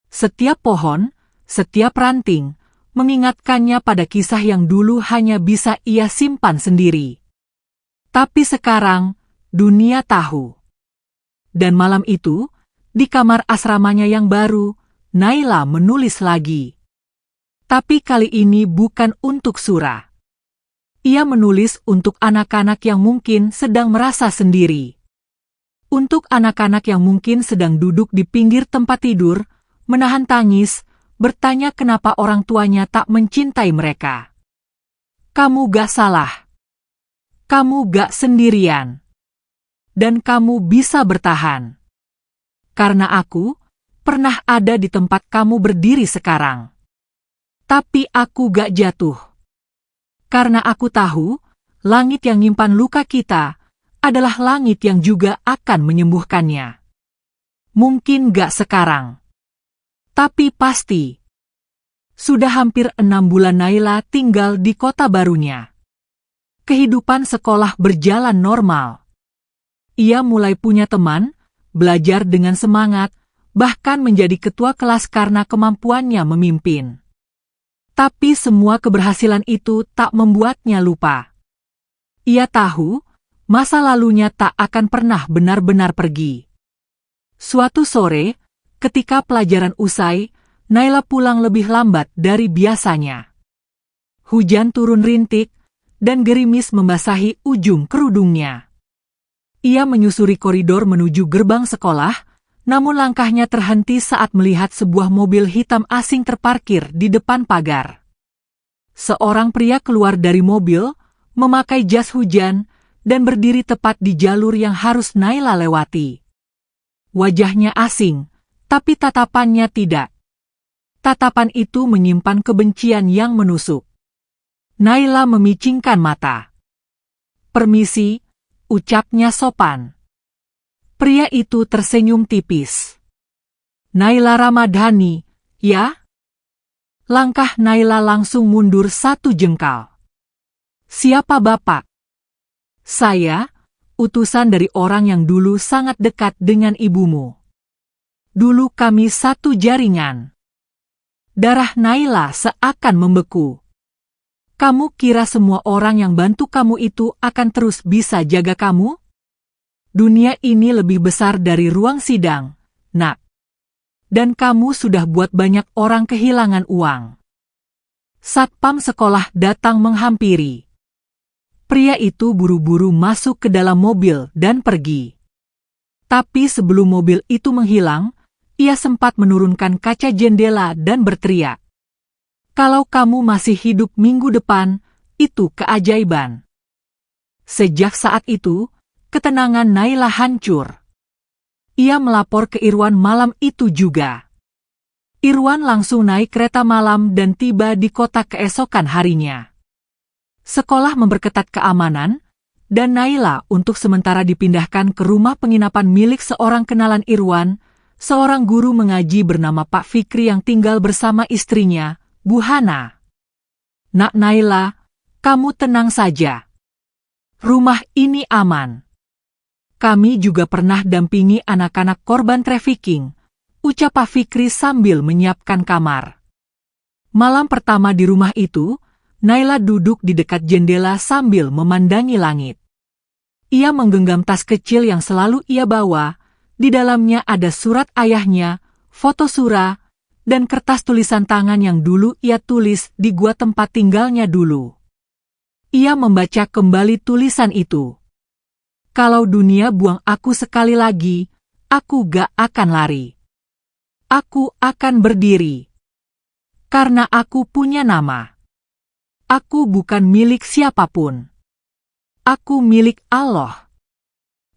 Setiap pohon, setiap ranting, mengingatkannya pada kisah yang dulu hanya bisa ia simpan sendiri. Tapi sekarang, dunia tahu. Dan malam itu, di kamar asramanya yang baru, Naila menulis lagi. Tapi kali ini bukan untuk Sura. Ia menulis untuk anak-anak yang mungkin sedang merasa sendiri. Untuk anak-anak yang mungkin sedang duduk di pinggir tempat tidur, menahan tangis, bertanya kenapa orang tuanya tak mencintai mereka. Kamu gak salah. Kamu gak sendirian. Dan kamu bisa bertahan. Karena aku pernah ada di tempat kamu berdiri sekarang. Tapi aku gak jatuh. Karena aku tahu, langit yang nyimpan luka kita adalah langit yang juga akan menyembuhkannya. Mungkin gak sekarang, tapi pasti. Sudah hampir 6 bulan Naila tinggal di kota barunya. Kehidupan sekolah berjalan normal. Ia mulai punya teman, belajar dengan semangat, bahkan menjadi ketua kelas karena kemampuannya memimpin. Tapi semua keberhasilan itu tak membuatnya lupa. Ia tahu, masa lalunya tak akan pernah benar-benar pergi. Suatu sore, ketika pelajaran usai, Naila pulang lebih lambat dari biasanya. Hujan turun rintik, dan gerimis membasahi ujung kerudungnya. Ia menyusuri koridor menuju gerbang sekolah, namun langkahnya terhenti saat melihat sebuah mobil hitam asing terparkir di depan pagar. Seorang pria keluar dari mobil, memakai jas hujan, dan berdiri tepat di jalur yang harus Naila lewati. Wajahnya asing, tapi tatapannya tidak. Tatapan itu menyimpan kebencian yang menusuk. Naila memicingkan mata. "Permisi," ucapnya sopan. Pria itu tersenyum tipis. "Naila Ramadhani, ya?" Langkah Naila langsung mundur 1 jengkal. "Siapa Bapak?" "Saya, utusan dari orang yang dulu sangat dekat dengan ibumu. Dulu kami satu jaringan." Darah Naila seakan membeku. "Kamu kira semua orang yang bantu kamu itu akan terus bisa jaga kamu? Dunia ini lebih besar dari ruang sidang, nak. Dan kamu sudah buat banyak orang kehilangan uang." Satpam sekolah datang menghampiri. Pria itu buru-buru masuk ke dalam mobil dan pergi. Tapi sebelum mobil itu menghilang, ia sempat menurunkan kaca jendela dan berteriak, "Kalau kamu masih hidup minggu depan, itu keajaiban." Sejak saat itu, ketenangan Naila hancur. Ia melapor ke Irwan malam itu juga. Irwan langsung naik kereta malam dan tiba di kota keesokan harinya. Sekolah memperketat keamanan, dan Naila untuk sementara dipindahkan ke rumah penginapan milik seorang kenalan Irwan, seorang guru mengaji bernama Pak Fikri yang tinggal bersama istrinya, Bu Hana. "Nak Naila, kamu tenang saja. Rumah ini aman. Kami juga pernah dampingi anak-anak korban trafficking," ucap Pak Fikri sambil menyiapkan kamar. Malam pertama di rumah itu, Naila duduk di dekat jendela sambil memandangi langit. Ia menggenggam tas kecil yang selalu ia bawa, di dalamnya ada surat ayahnya, foto Surah, dan kertas tulisan tangan yang dulu ia tulis di gua tempat tinggalnya dulu. Ia membaca kembali tulisan itu. "Kalau dunia buang aku sekali lagi, aku gak akan lari. Aku akan berdiri. Karena aku punya nama. Aku bukan milik siapapun. Aku milik Allah."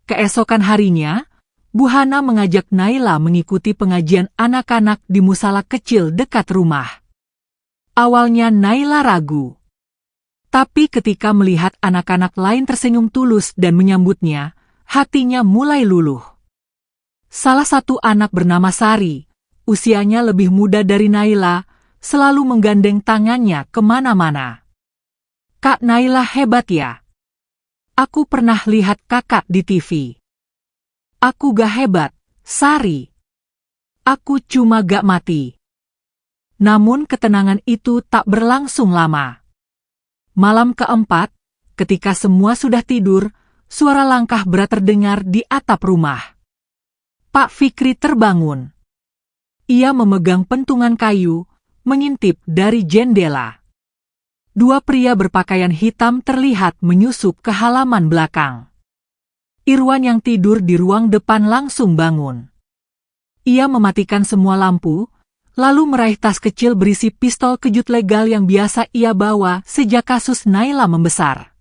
Keesokan harinya, Bu Hana mengajak Naila mengikuti pengajian anak-anak di musala kecil dekat rumah. Awalnya Naila ragu. Tapi ketika melihat anak-anak lain tersenyum tulus dan menyambutnya, hatinya mulai luluh. Salah satu anak bernama Sari, usianya lebih muda dari Naila, selalu menggandeng tangannya kemana-mana. "Kak Naila hebat ya. Aku pernah lihat kakak di TV." "Aku gak hebat, Sari. Aku cuma gak mati." Namun ketenangan itu tak berlangsung lama. Malam keempat, ketika semua sudah tidur, suara langkah berat terdengar di atap rumah. Pak Fikri terbangun. Ia memegang pentungan kayu, mengintip dari jendela. 2 pria berpakaian hitam terlihat menyusup ke halaman belakang. Irwan yang tidur di ruang depan langsung bangun. Ia mematikan semua lampu, lalu meraih tas kecil berisi pistol kejut legal yang biasa ia bawa sejak kasus Naila membesar.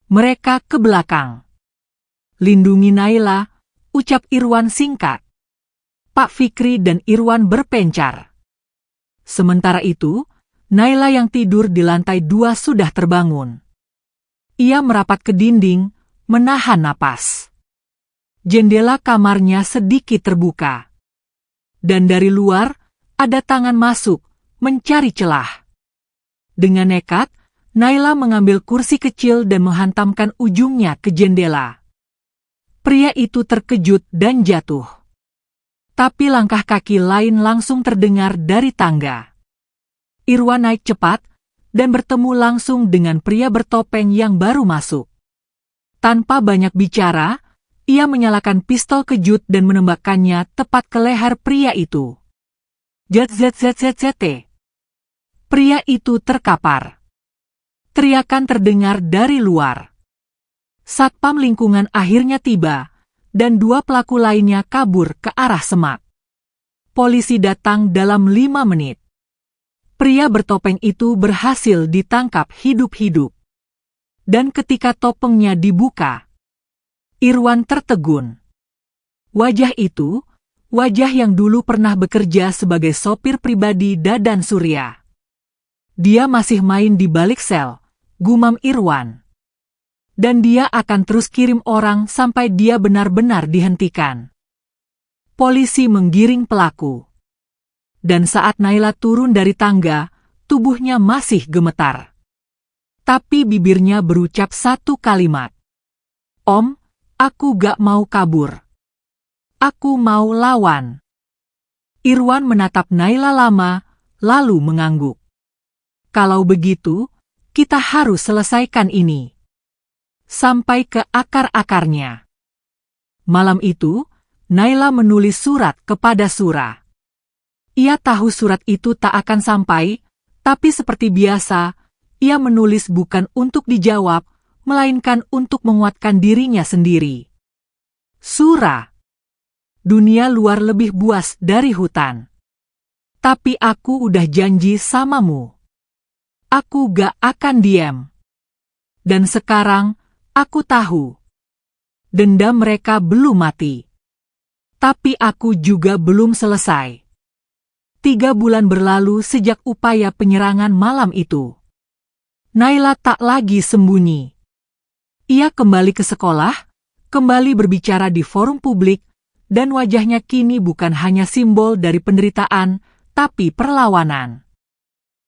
Mereka ke belakang. "Lindungi Naila," ucap Irwan singkat. Pak Fikri dan Irwan berpencar. Sementara itu, Naila yang tidur di lantai 2 sudah terbangun. Ia merapat ke dinding, menahan napas. Jendela kamarnya sedikit terbuka. Dan dari luar, ada tangan masuk, mencari celah. Dengan nekat, Naila mengambil kursi kecil dan menghantamkan ujungnya ke jendela. Pria itu terkejut dan jatuh. Tapi langkah kaki lain langsung terdengar dari tangga. Irwan naik cepat dan bertemu langsung dengan pria bertopeng yang baru masuk. Tanpa banyak bicara, ia menyalakan pistol kejut dan menembakkannya tepat ke leher pria itu. ZZZZZT. Pria itu terkapar. Teriakan terdengar dari luar. Satpam lingkungan akhirnya tiba, dan 2 pelaku lainnya kabur ke arah semak. Polisi datang dalam 5 menit. Pria bertopeng itu berhasil ditangkap hidup-hidup. Dan ketika topengnya dibuka, Irwan tertegun. Wajah itu, wajah yang dulu pernah bekerja sebagai sopir pribadi Dadan Surya. Dia masih main di balik sel, gumam Irwan. Dan dia akan terus kirim orang sampai dia benar-benar dihentikan. Polisi menggiring pelaku. Dan saat Naila turun dari tangga, tubuhnya masih gemetar. Tapi bibirnya berucap satu kalimat. Om, aku gak mau kabur. Aku mau lawan. Irwan menatap Naila lama, lalu mengangguk. Kalau begitu, kita harus selesaikan ini. Sampai ke akar-akarnya. Malam itu, Naila menulis surat kepada Sura. Ia tahu surat itu tak akan sampai, tapi seperti biasa, ia menulis bukan untuk dijawab, melainkan untuk menguatkan dirinya sendiri. Sura. Dunia luar lebih buas dari hutan. Tapi aku udah janji samamu. Aku gak akan diam. Dan sekarang, aku tahu. Dendam mereka belum mati. Tapi aku juga belum selesai. 3 bulan berlalu sejak upaya penyerangan malam itu. Naila tak lagi sembunyi. Ia kembali ke sekolah, kembali berbicara di forum publik, dan wajahnya kini bukan hanya simbol dari penderitaan, tapi perlawanan.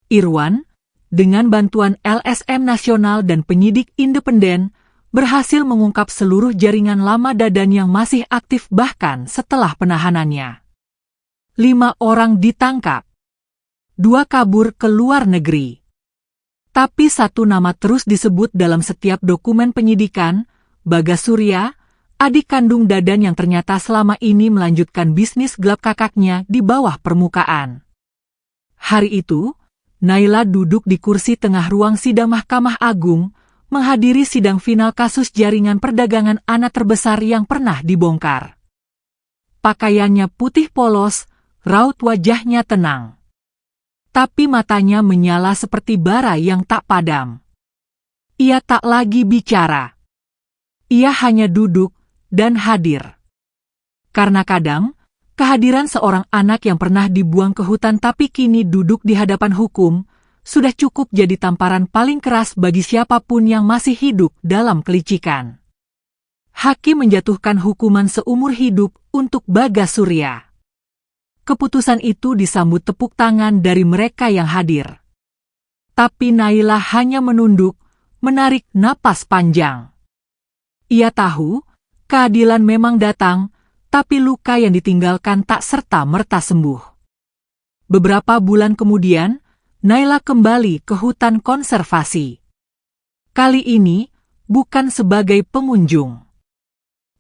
Irwan, dengan bantuan LSM Nasional dan penyidik independen, berhasil mengungkap seluruh jaringan lama Dadan yang masih aktif bahkan setelah penahanannya. 5 orang ditangkap. 2 kabur ke luar negeri. Tapi 1 nama terus disebut dalam setiap dokumen penyidikan, Bagas Surya, adik kandung Dadan yang ternyata selama ini melanjutkan bisnis gelap kakaknya di bawah permukaan. Hari itu, Naila duduk di kursi tengah ruang sidang Mahkamah Agung, menghadiri sidang final kasus jaringan perdagangan anak terbesar yang pernah dibongkar. Pakaiannya putih polos, raut wajahnya tenang. Tapi matanya menyala seperti bara yang tak padam. Ia tak lagi bicara. Ia hanya duduk dan hadir. Karena kadang, kehadiran seorang anak yang pernah dibuang ke hutan tapi kini duduk di hadapan hukum, sudah cukup jadi tamparan paling keras bagi siapapun yang masih hidup dalam kelicikan. Hakim menjatuhkan hukuman seumur hidup untuk Bagas Surya. Keputusan itu disambut tepuk tangan dari mereka yang hadir. Tapi Naila hanya menunduk, menarik napas panjang. Ia tahu, keadilan memang datang, tapi luka yang ditinggalkan tak serta-merta sembuh. Beberapa bulan kemudian, Naila kembali ke hutan konservasi. Kali ini, bukan sebagai pengunjung,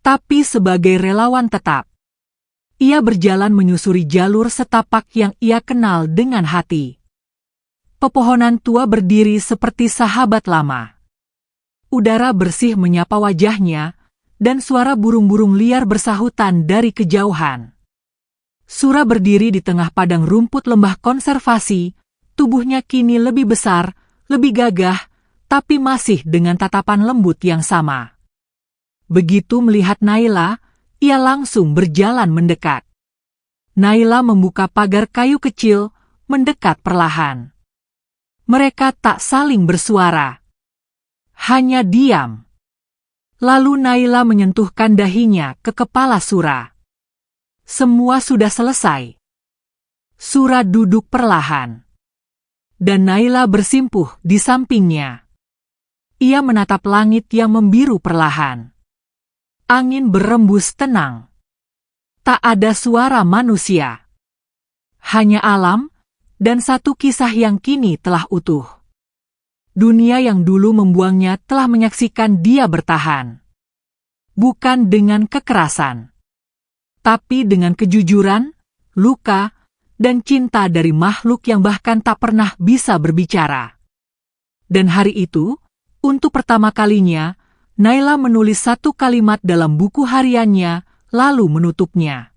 tapi sebagai relawan tetap. Ia berjalan menyusuri jalur setapak yang ia kenal dengan hati. Pepohonan tua berdiri seperti sahabat lama. Udara bersih menyapa wajahnya, dan suara burung-burung liar bersahutan dari kejauhan. Sura berdiri di tengah padang rumput lembah konservasi, tubuhnya kini lebih besar, lebih gagah, tapi masih dengan tatapan lembut yang sama. Begitu melihat Naila, ia langsung berjalan mendekat. Naila membuka pagar kayu kecil, mendekat perlahan. Mereka tak saling bersuara. Hanya diam. Lalu Naila menyentuhkan dahinya ke kepala Sura. Semua sudah selesai. Sura duduk perlahan. Dan Naila bersimpuh di sampingnya. Ia menatap langit yang membiru perlahan. Angin berembus tenang. Tak ada suara manusia. Hanya alam, dan satu kisah yang kini telah utuh. Dunia yang dulu membuangnya telah menyaksikan dia bertahan. Bukan dengan kekerasan, tapi dengan kejujuran, luka, dan cinta dari makhluk yang bahkan tak pernah bisa berbicara. Dan hari itu, untuk pertama kalinya, Naila menulis satu kalimat dalam buku hariannya, lalu menutupnya.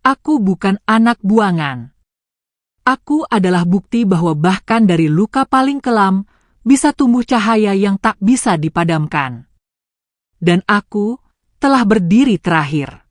Aku bukan anak buangan. Aku adalah bukti bahwa bahkan dari luka paling kelam, bisa tumbuh cahaya yang tak bisa dipadamkan. Dan aku telah berdiri terakhir.